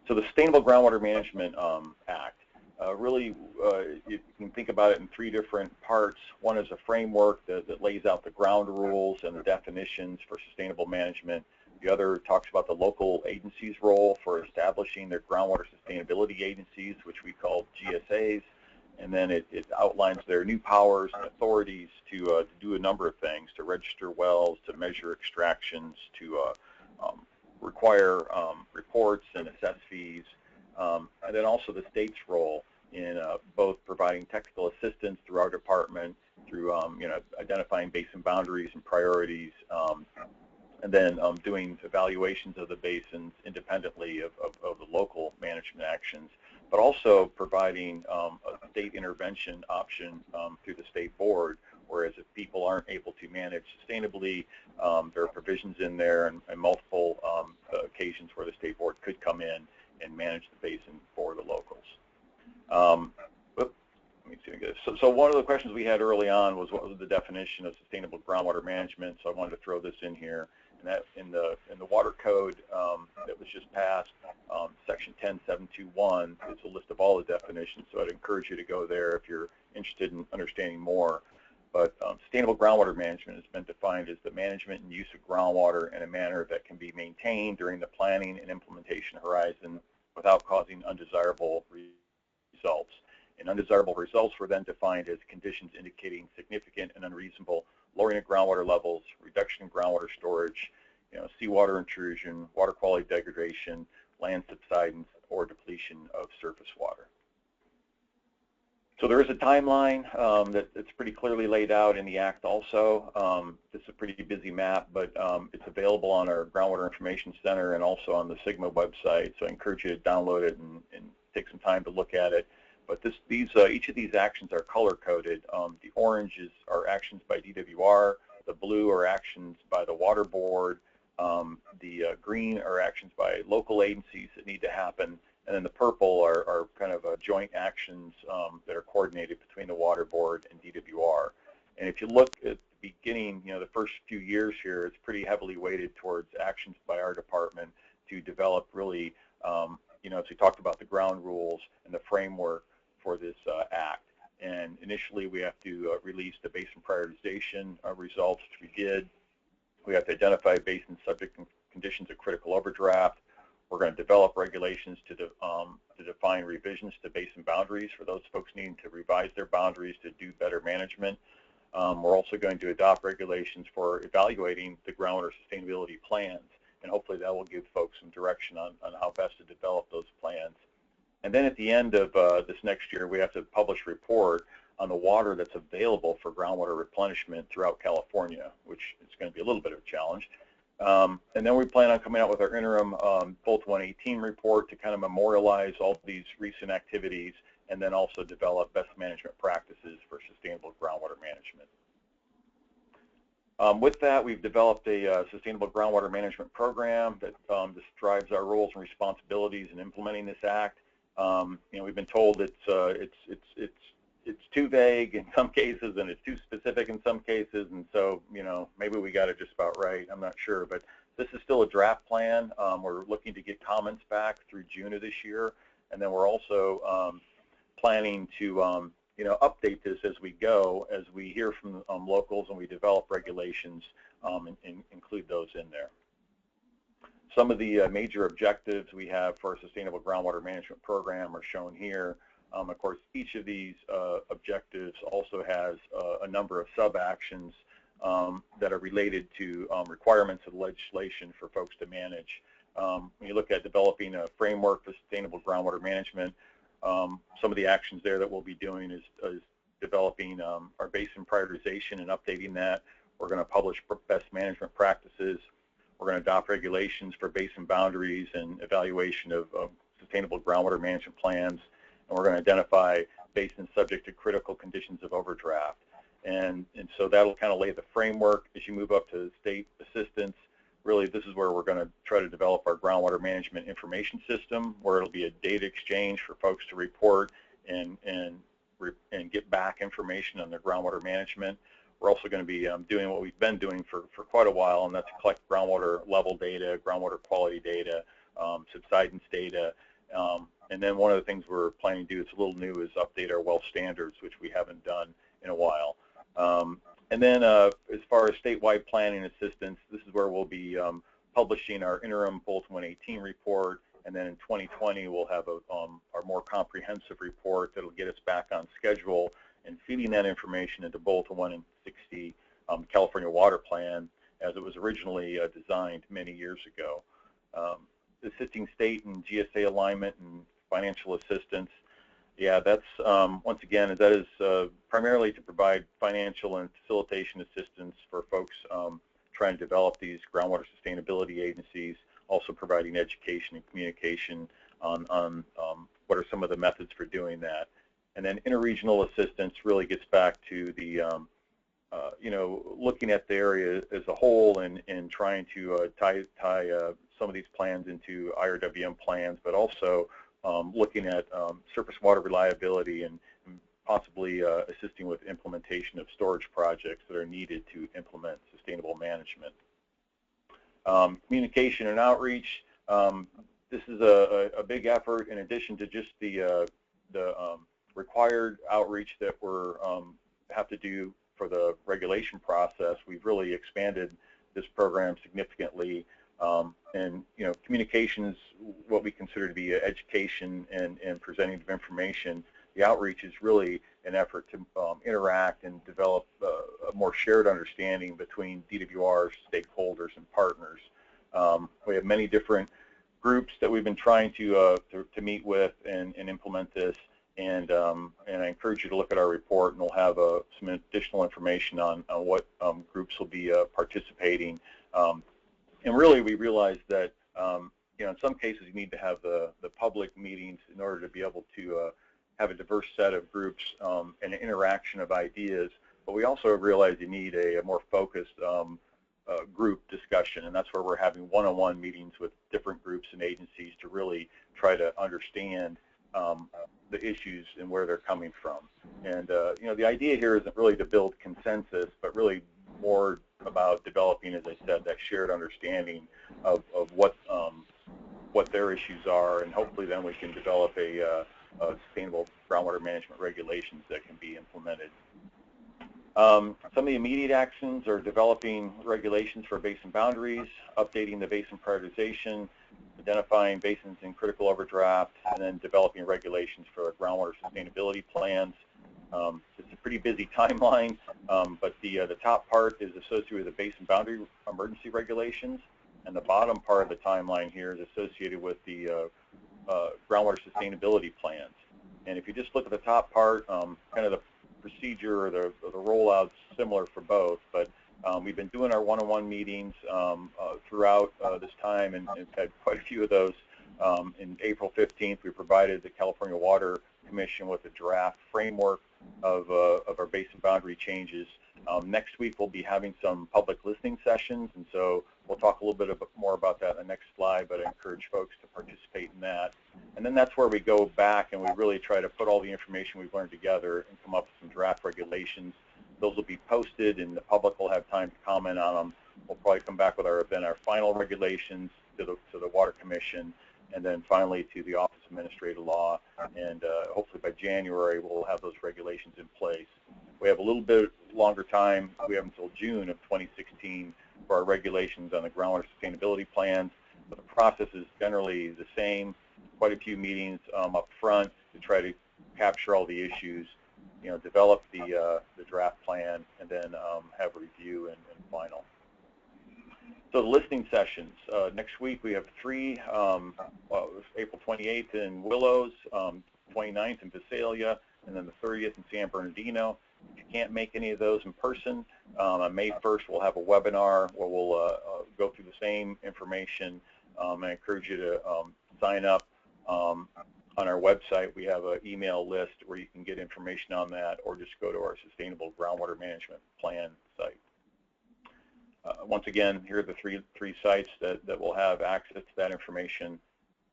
So the Sustainable Groundwater Management Act, really you can think about it in 3 different parts. One is a framework that lays out the ground rules and the definitions for sustainable management. The other talks about the local agencies' role for establishing their groundwater sustainability agencies, which we call GSAs. And then it outlines their new powers and authorities to do a number of things, to register wells, to measure extractions, to require reports and assess fees, and then also the state's role in both providing technical assistance through our department, through identifying basin boundaries and priorities, and then doing evaluations of the basins independently of the local management actions, but also providing a state intervention option through the state board, whereas if people aren't able to manage sustainably, there are provisions in there and multiple occasions where the state board could come in and manage the basin for the locals. So one of the questions we had early on was what was the definition of sustainable groundwater management, so I wanted to throw this in here. And that in the water code that was just passed, section 10721, it's a list of all the definitions, so I'd encourage you to go there if you're interested in understanding more. But sustainable groundwater management has been defined as the management and use of groundwater in a manner that can be maintained during the planning and implementation horizon without causing undesirable results. And undesirable results were then defined as conditions indicating significant and unreasonable lowering of groundwater levels, reduction in groundwater storage, seawater intrusion, water quality degradation, land subsidence, or depletion of surface water. So there is a timeline that's pretty clearly laid out in the Act also. It's a pretty busy map, but it's available on our Groundwater Information Center and also on the SGMA website, so I encourage you to download it and take some time to look at it. But each of these actions are color-coded. The orange are actions by DWR, the blue are actions by the Water Board, the green are actions by local agencies that need to happen, and then the purple are kind of joint actions that are coordinated between the Water Board and DWR. And if you look at the beginning, the first few years here, it's pretty heavily weighted towards actions by our department to develop really, as we talked about the ground rules and the framework for this act. And initially we have to release the basin prioritization results, which we did. We have to identify basin subject conditions of critical overdraft. We're going to develop regulations to define revisions to basin boundaries for those folks needing to revise their boundaries to do better management. We're also going to adopt regulations for evaluating the groundwater sustainability plans, and hopefully that will give folks some direction on how best to develop those plans. And then at the end of this next year, we have to publish a report on the water that's available for groundwater replenishment throughout California, which is going to be a little bit of a challenge. And then we plan on coming out with our interim Bolt 118 report to kind of memorialize all of these recent activities and then also develop best management practices for sustainable groundwater management. With that, we've developed a sustainable groundwater management program that describes our roles and responsibilities in implementing this act. We've been told it's too vague in some cases and it's too specific in some cases, and so maybe we got it just about right. I'm not sure, but this is still a draft plan. We're looking to get comments back through June of this year, and then we're also planning to update this as we go, as we hear from locals and we develop regulations and include those in there. Some of the major objectives we have for our Sustainable Groundwater Management Program are shown here. Of course, each of these objectives also has a number of sub-actions that are related to requirements of legislation for folks to manage. When you look at developing a framework for sustainable groundwater management, some of the actions there that we'll be doing is developing our basin prioritization and updating that. We're going to publish best management practices. We're going to adopt regulations for basin boundaries and evaluation of sustainable groundwater management plans. And we're going to identify basins subject to critical conditions of overdraft. And so that'll kind of lay the framework as you move up to state assistance. Really, this is where we're going to try to develop our groundwater management information system, where it'll be a data exchange for folks to report and get back information on their groundwater management. We're also going to be doing what we've been doing for quite a while, and that's collect groundwater level data, groundwater quality data, subsidence data. And then one of the things we're planning to do that's a little new is update our well standards, which we haven't done in a while. And then as far as statewide planning assistance, this is where we'll be publishing our interim Bulletin 118 report, and then in 2020 we'll have our more comprehensive report that'll get us back on schedule and feeding that information into Bulletin 160, California Water Plan, as it was originally designed many years ago. Assisting state and GSA alignment and financial assistance. Yeah, that's, once again, that is primarily to provide financial and facilitation assistance for folks trying to develop these groundwater sustainability agencies, also providing education and communication on what are some of the methods for doing that. And then interregional assistance really gets back to the, you know, looking at the area as a whole and trying to tie some of these plans into IRWM plans, but also looking at surface water reliability and possibly assisting with implementation of storage projects that are needed to implement sustainable management. Communication and outreach. This is a big effort in addition to just the required outreach that we're have to do for the regulation process. We've really expanded this program significantly. And you know, communication is what we consider to be education and presenting of information. The outreach is really an effort to interact and develop a more shared understanding between DWR's stakeholders and partners. We have many different groups that we've been trying to meet with and implement this. And I encourage you to look at our report, and we'll have some additional information on what groups will be participating. And really, we realized that you know, in some cases you need to have the public meetings in order to be able to have a diverse set of groups and an interaction of ideas. But we also realized you need a more focused group discussion, and that's where we're having one-on-one meetings with different groups and agencies to really try to understand the issues and where they're coming from. And you know, the idea here isn't really to build consensus, but really more about developing, as I said, that shared understanding of what their issues are, and hopefully then we can develop a sustainable groundwater management regulations that can be implemented. Some of the immediate actions are developing regulations for basin boundaries, updating the basin prioritization, identifying basins in critical overdraft, and then developing regulations for groundwater sustainability plans. It's a pretty busy timeline, but the top part is associated with the basin boundary emergency regulations, and the bottom part of the timeline here is associated with the groundwater sustainability plans. And if you just look at the top part, kind of the procedure or the rollout's similar for both, but we've been doing our one-on-one meetings throughout this time, and had quite a few of those. In April 15th, we provided the California Water Commission with a draft framework of our basin boundary changes. Next week, we'll be having some public listening sessions, and so we'll talk a little bit more about that in the next slide, but I encourage folks to participate in that. And then that's where we go back and we really try to put all the information we've learned together and come up with some draft regulations. Those will be posted, and the public will have time to comment on them. We'll probably come back with our final regulations to the Water Commission, and then finally to the Office of Administrative Law, and hopefully by January we'll have those regulations in place. We have a little bit longer time. We have until June of 2016 for our regulations on the groundwater sustainability plans, but the process is generally the same. Quite a few meetings up front to try to capture all the issues, you know, develop the draft plan, and then have a review and final. So the listening sessions, next week we have 3, April 28th in Willows, 29th in Visalia, and then the 30th in San Bernardino. If you can't make any of those in person, on May 1st we'll have a webinar where we'll go through the same information. I encourage you to sign up on our website. We have an email list where you can get information on that, or just go to our Sustainable Groundwater Management Plan site. Once again, here are the three sites that will have access to that information.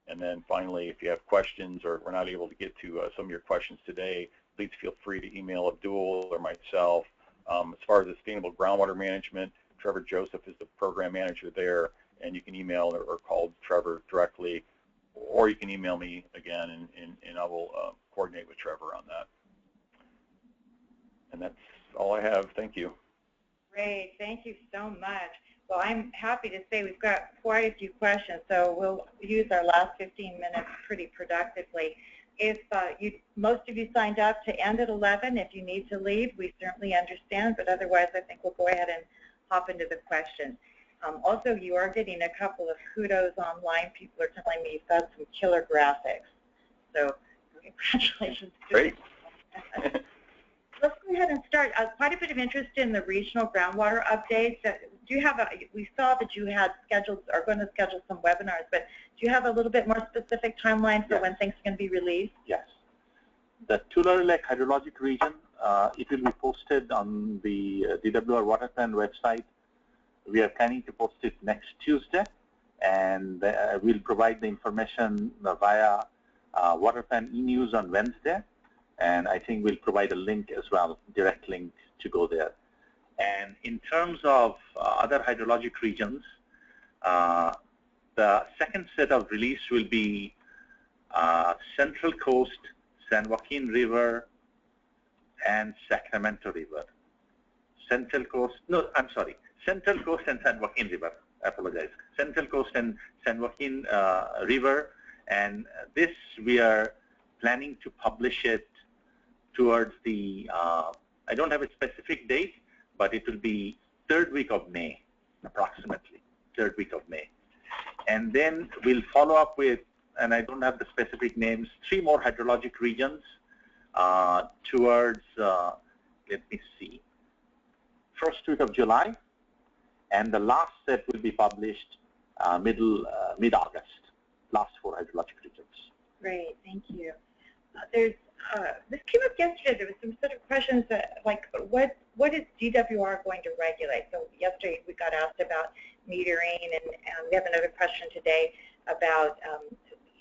And then finally, if you have questions or we're not able to get to some of your questions today, please feel free to email Abdul or myself. As far as Sustainable Groundwater Management, Trevor Joseph is the program manager there, and you can email or call Trevor directly, or you can email me again, and I will coordinate with Trevor on that. And that's all I have. Thank you. Great. Thank you so much. Well, I'm happy to say we've got quite a few questions, so we'll use our last 15 minutes pretty productively. If most of you signed up to end at 11, if you need to leave, we certainly understand, but otherwise I think we'll go ahead and hop into the questions. Also, you are getting a couple of kudos online. People are telling me you've got some killer graphics, so congratulations. Great. Let's go ahead and start. Quite a bit of interest in the regional groundwater updates. Do you have we saw that you had scheduled, are going to schedule some webinars, but do you have a little bit more specific timeline for when things can be released? Yes. The Tulare Lake hydrologic region, it will be posted on the DWR Water Plan website. We are planning to post it next Tuesday, and we'll provide the information via Water Plan e-news on Wednesday. And I think we'll provide a link as well, direct link to go there. And in terms of other hydrologic regions, the second set of release will be Central Coast, San Joaquin River, and Sacramento River. Central Coast, no, I'm sorry, Central Coast and San Joaquin River, I apologize. Central Coast and San Joaquin River, and this we are planning to publish it towards the, I don't have a specific date, but it will be 3rd week of May, approximately, 3rd week of May. And then we'll follow up with, and I don't have the specific names, 3 more hydrologic regions towards, let me see, 1st week of July, and the last set will be published mid-August, last 4 hydrologic regions. Great, thank you. This came up yesterday. There was some sort of questions that, like, what is DWR going to regulate? So yesterday we got asked about metering, and we have another question today about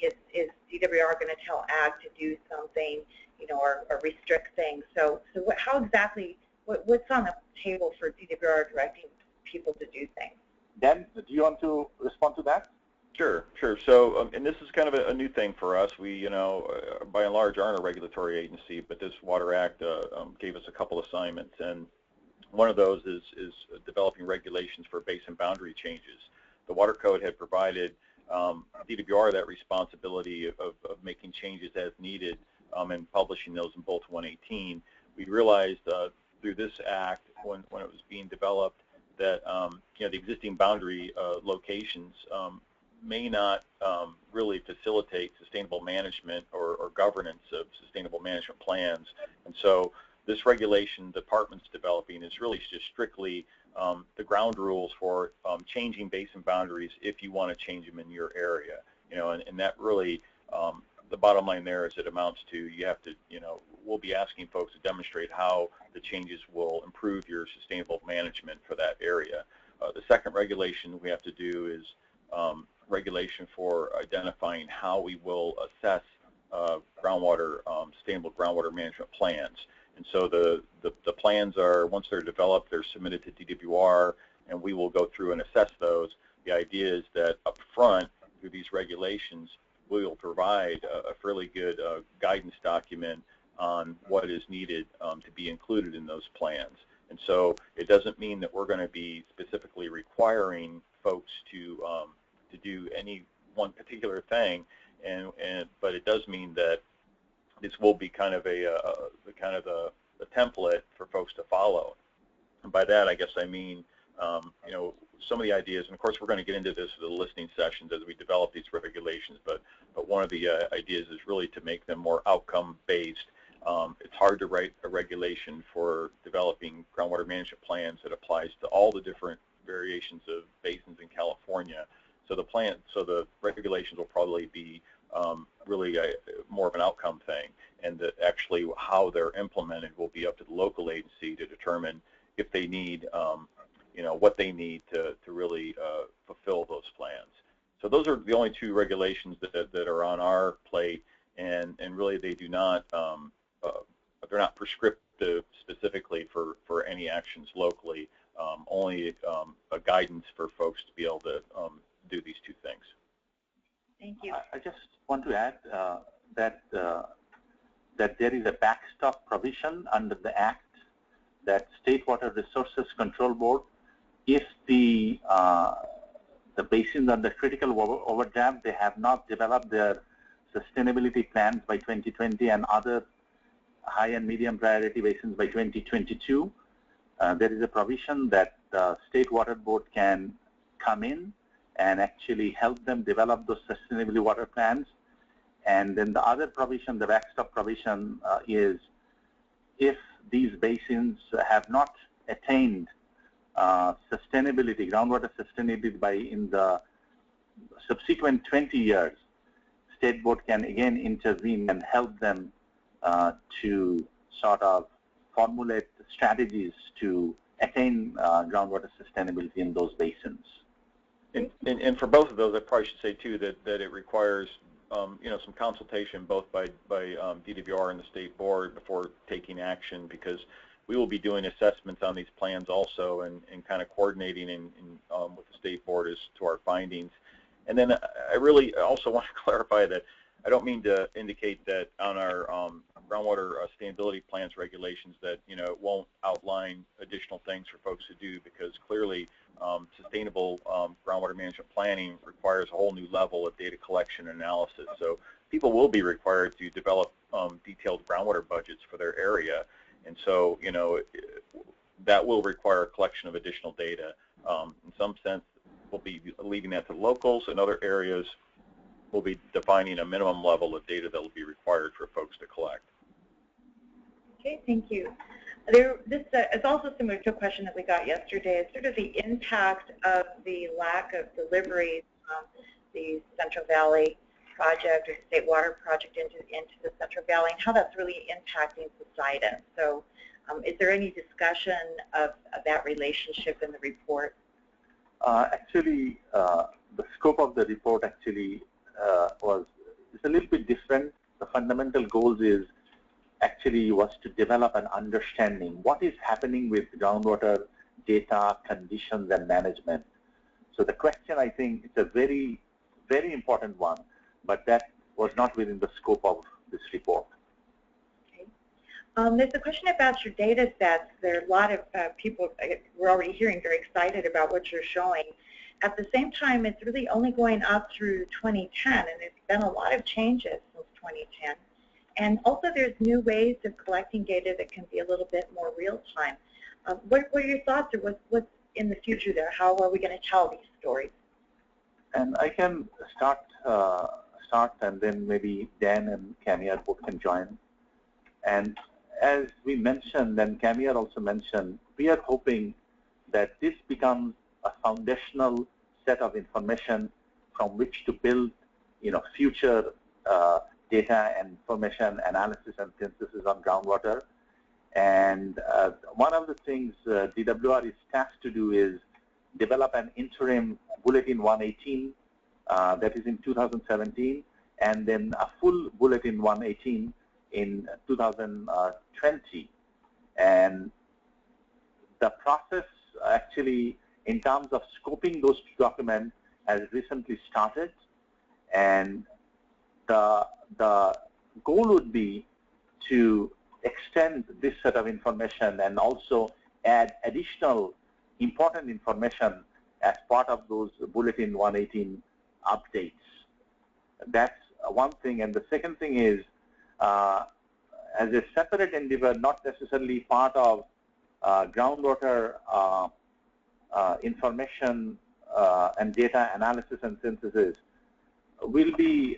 is DWR going to tell Ag to do something, you know, or restrict things? So how exactly, what's on the table for DWR directing people to do things? Dan, do you want to respond to that? Sure. So, and this is kind of a new thing for us. We, you know, by and large aren't a regulatory agency, but this Water Act gave us a couple assignments, and one of those is developing regulations for basin boundary changes. The Water Code had provided DWR that responsibility of making changes as needed and publishing those in both 118. We realized through this act, when it was being developed, that you know, the existing boundary locations may not really facilitate sustainable management or governance of sustainable management plans. And so this regulation the department's developing is really just strictly the ground rules for changing basin boundaries if you want to change them in your area. You know, and that really, the bottom line there is it amounts to, you have to, you know, we'll be asking folks to demonstrate how the changes will improve your sustainable management for that area. The second regulation we have to do is regulation for identifying how we will assess groundwater, sustainable groundwater management plans. And so the plans are, once they're developed, they're submitted to DWR, and we will go through and assess those. The idea is that up front, through these regulations, we will provide a fairly good guidance document on what is needed to be included in those plans. And so it doesn't mean that we're going to be specifically requiring folks to do any one particular thing, but it does mean that this will be kind of a template for folks to follow. And by that, I guess I mean, you know, some of the ideas, and of course we're going to get into this in the listening sessions as we develop these regulations, but one of the ideas is really to make them more outcome-based. It's hard to write a regulation for developing groundwater management plans that applies to all the different variations of basins in California. So the regulations will probably be really more of an outcome thing, and that actually how they're implemented will be up to the local agency to determine if they need, you know, what they need to really fulfill those plans. So those are the only 2 regulations that are on our plate, and really they do not, they're not prescriptive specifically for any actions locally, only a guidance for folks to be able to do these 2 things. Thank you. I just want to add that there is a backstop provision under the Act that State Water Resources Control Board if the basins under critical overdraft, they have not developed their sustainability plans by 2020 and other high and medium priority basins by 2022, there is a provision that the State Water Board can come in and actually help them develop those sustainability water plans. And then the other provision, the backstop provision, is if these basins have not attained sustainability, groundwater sustainability in the subsequent 20 years, State Board can again intervene and help them to sort of formulate strategies to attain groundwater sustainability in those basins. And for both of those, I probably should say too that it requires some consultation both by DWR and the State Board before taking action, because we will be doing assessments on these plans also and kind of coordinating with the State Board as to our findings. And then I really also want to clarify that I don't mean to indicate that on our groundwater sustainability plans regulations that it won't outline additional things for folks to do, because clearly sustainable groundwater management planning requires a whole new level of data collection and analysis. So people will be required to develop detailed groundwater budgets for their area, and so that will require a collection of additional data. In some sense, we'll be leaving that to locals. In other areas, we'll be defining a minimum level of data that will be required for folks to collect. Okay, thank you. This is also similar to a question that we got yesterday. It's sort of the impact of the lack of deliveries from the Central Valley project or State Water project into the Central Valley, and how that's really impacting Subsidence. So is there any discussion of that relationship in the report? Actually, the scope of the report actually is a little bit different. The fundamental goals was to develop an understanding what is happening with groundwater data, conditions, and management. So the question, I think, is a very, very important one, but that was not within the scope of this report. Okay. There's a question about your data sets. There are a lot of people, we're already hearing, very excited about what you're showing. At the same time, it's really only going up through 2010, and there's been a lot of changes since 2010. And also there's new ways of collecting data that can be a little bit more real-time. What are your thoughts, or what's in the future there? How are we going to tell these stories? And I can start and then maybe Dan and Camille both can join. And as we mentioned, and Camille also mentioned, we are hoping that this becomes a foundational set of information from which to build, future data and information analysis and synthesis on groundwater. And one of the things DWR is tasked to do is develop an interim Bulletin 118 that is in 2017, and then a full Bulletin 118 in 2020. And the process actually, in terms of scoping those two documents, has recently started, and the goal would be to extend this set of information and also add additional important information as part of those Bulletin 118 updates. That's one thing. And the second thing is, as a separate endeavor, not necessarily part of groundwater information and data analysis and synthesis, will be,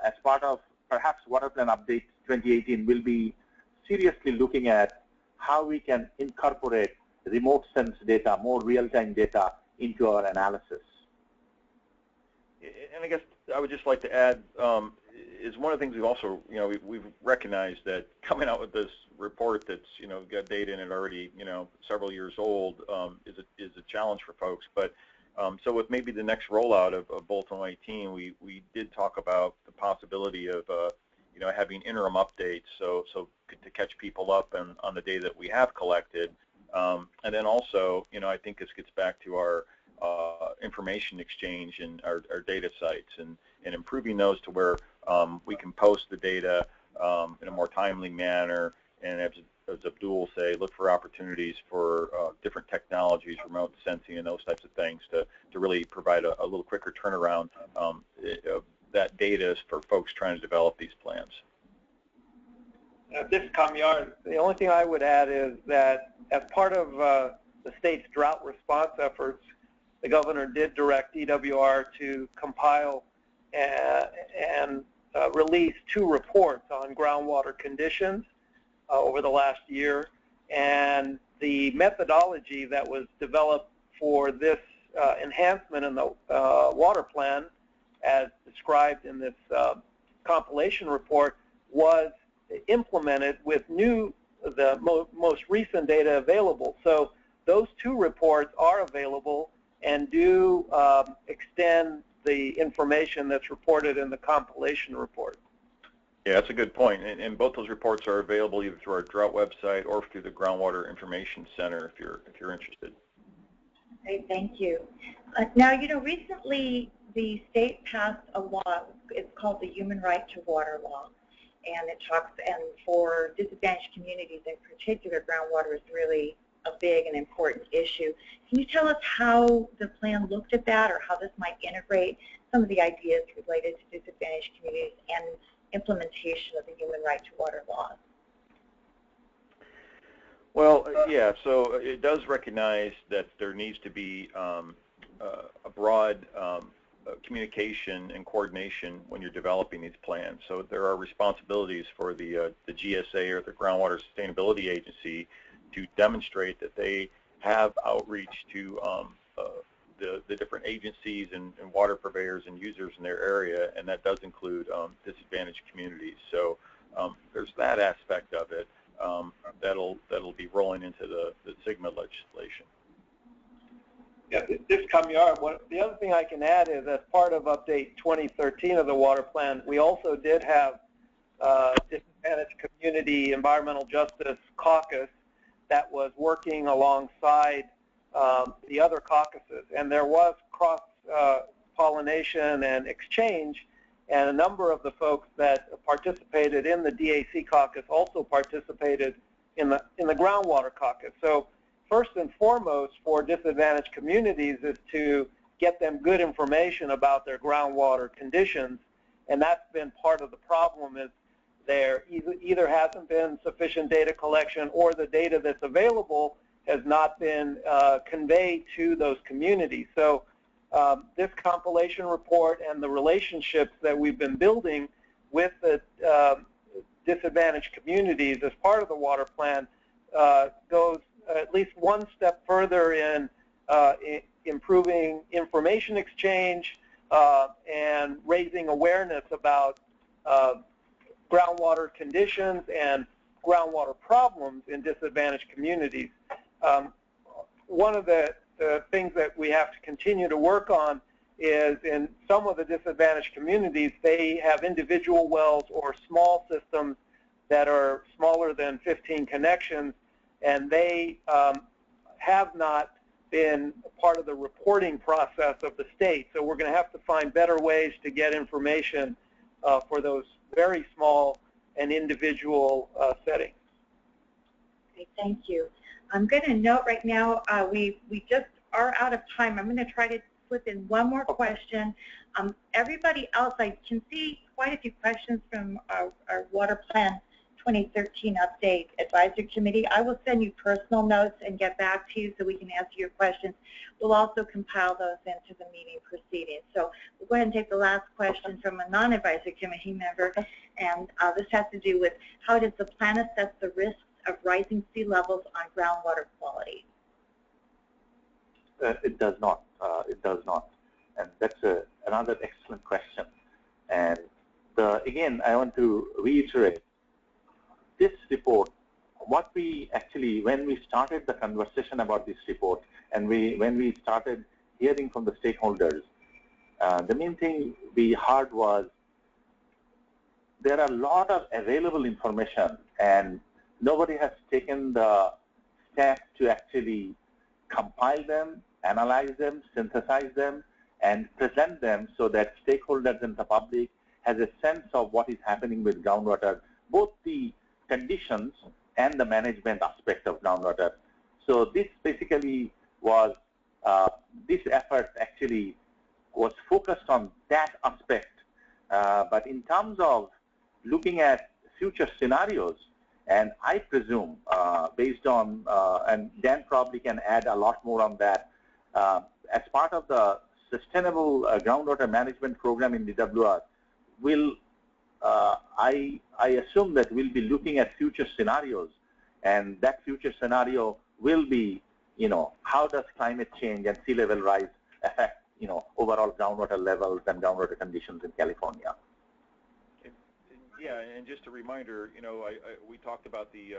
as part of perhaps Water Plan Update 2018, will be seriously looking at how we can incorporate remote sense data, more real-time data into our analysis. And I guess I would just like to add, is one of the things we've also, we've recognized that coming out with this report that's, got data in it already, several years old, is a challenge for folks. But so with maybe the next rollout of Bulletin 118, we did talk about the possibility of, having interim updates, so to catch people up on the data that we have collected, and then also, I think this gets back to our information exchange and our data sites, and improving those to where we can post the data in a more timely manner, and as Abdul say, look for opportunities for different technologies, remote sensing, and those types of things to really provide a little quicker turnaround that data is for folks trying to develop these plans. This Kamyar, the only thing I would add is that as part of the state's drought response efforts, the governor did direct DWR to compile and release 2 reports on groundwater conditions over the last year. And the methodology that was developed for this enhancement in the water plan, as described in this compilation report, was implemented with the most recent data available. So those 2 reports are available and do extend the information that's reported in the compilation report. Yeah, that's a good point. And both those reports are available either through our drought website or through the Groundwater Information Center if you're interested. Great, thank you. Now, recently the state passed a law. It's called the Human Right to Water Law, and it talks, and for disadvantaged communities in particular, groundwater is really a big and important issue. Can you tell us how the plan looked at that, or how this might integrate some of the ideas related to disadvantaged communities and implementation of the Human Right to Water laws? Well, yeah, so it does recognize that there needs to be a broad communication and coordination when you're developing these plans. So there are responsibilities for the GSA, or the Groundwater Sustainability Agency, to demonstrate that they have outreach to the different agencies and water purveyors and users in their area, and that does include disadvantaged communities. So there's that aspect of it that'll be rolling into the SGMA legislation. Yeah, this Kamyar, the other thing I can add is, as part of Update 2013 of the Water Plan, we also did have Disadvantaged Community Environmental Justice Caucus that was working alongside the other caucuses, and there was cross-pollination and exchange, and a number of the folks that participated in the DAC caucus also participated in the groundwater caucus. So first and foremost for disadvantaged communities is to get them good information about their groundwater conditions, and that's been part of the problem. Is there either hasn't been sufficient data collection, or the data that's available has not been conveyed to those communities. So this compilation report and the relationships that we've been building with the disadvantaged communities as part of the water plan goes at least one step further in improving information exchange and raising awareness about groundwater conditions and groundwater problems in disadvantaged communities. One of the things that we have to continue to work on is, in some of the disadvantaged communities, they have individual wells or small systems that are smaller than 15 connections, and they have not been part of the reporting process of the state. So we're going to have to find better ways to get information for those very small and individual settings. Okay, thank you. I'm going to note right now we just are out of time. I'm going to try to slip in one more question. Everybody else, I can see quite a few questions from our Water Plan 2013 Update Advisory Committee. I will send you personal notes and get back to you so we can answer your questions. We'll also compile those into the meeting proceedings. So we'll go ahead and take the last question from a non-advisory committee member, and this has to do with how does the plan assess the risks of rising sea levels on groundwater quality? It does not. It does not. And that's another excellent question. And again, I want to reiterate, this report, what we actually, when we started the conversation about this report, and when we started hearing from the stakeholders, the main thing we heard was there are a lot of available information, and nobody has taken the step to actually compile them, analyze them, synthesize them, and present them so that stakeholders and the public has a sense of what is happening with groundwater, both the conditions and the management aspect of groundwater. So this basically was, this effort actually was focused on that aspect. But in terms of looking at future scenarios, and I presume based on, and Dan probably can add a lot more on that, as part of the sustainable groundwater management program in DWR, will I assume that we'll be looking at future scenarios, and that future scenario will be, how does climate change and sea level rise affect, overall groundwater levels and groundwater conditions in California. Yeah, and just a reminder, we talked about the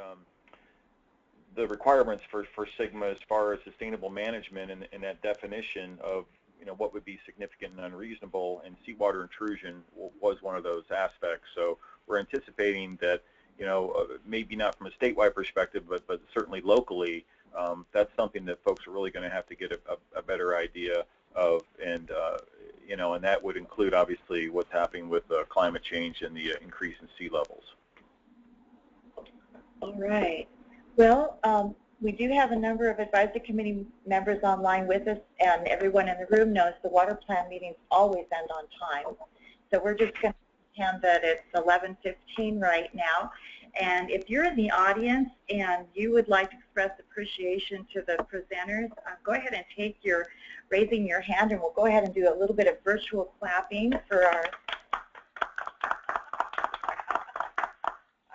requirements for SGMA as far as sustainable management and that definition of what would be significant and unreasonable, and seawater intrusion was one of those aspects. So we're anticipating that maybe not from a statewide perspective, but certainly locally, that's something that folks are really going to have to get a better idea of, and and that would include obviously what's happening with climate change and the increase in sea levels. All right. Well, we do have a number of advisory committee members online with us, and everyone in the room knows the water plan meetings always end on time. So we're just going to pretend that it's 11:15 right now. And if you're in the audience and you would like to express appreciation to the presenters, go ahead and take your raising your hand, and we'll go ahead and do a little bit of virtual clapping for our.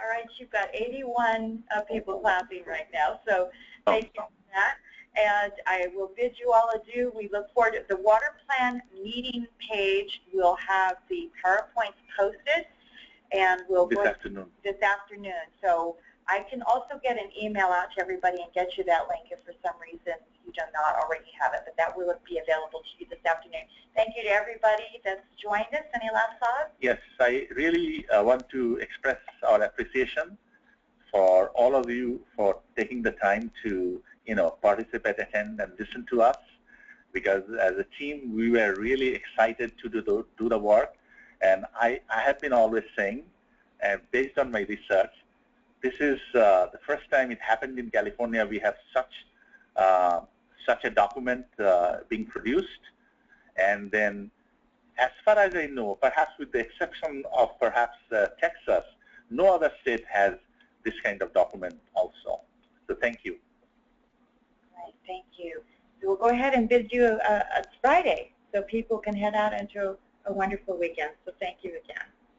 All right, you've got 81 people clapping right now, so thank you for that. And I will bid you all adieu. We look forward to the water plan meeting page. We'll have the PowerPoints posted, and we'll this afternoon. So I can also get an email out to everybody and get you that link if for some reason you do not already have it, but that will be available to you this afternoon. Thank you to everybody that's joined us. Any last thoughts? Yes, I really want to express our appreciation for all of you for taking the time to participate, attend, and listen to us, because as a team we were really excited to do the work. And I have been always saying, based on my research, this is the first time it happened in California. We have such a document being produced, and then as far as I know, perhaps with the exception of perhaps Texas, no other state has this kind of document also. So thank you. Right, thank you. So we'll go ahead and bid you a Friday so people can head out into a wonderful weekend. So thank you again.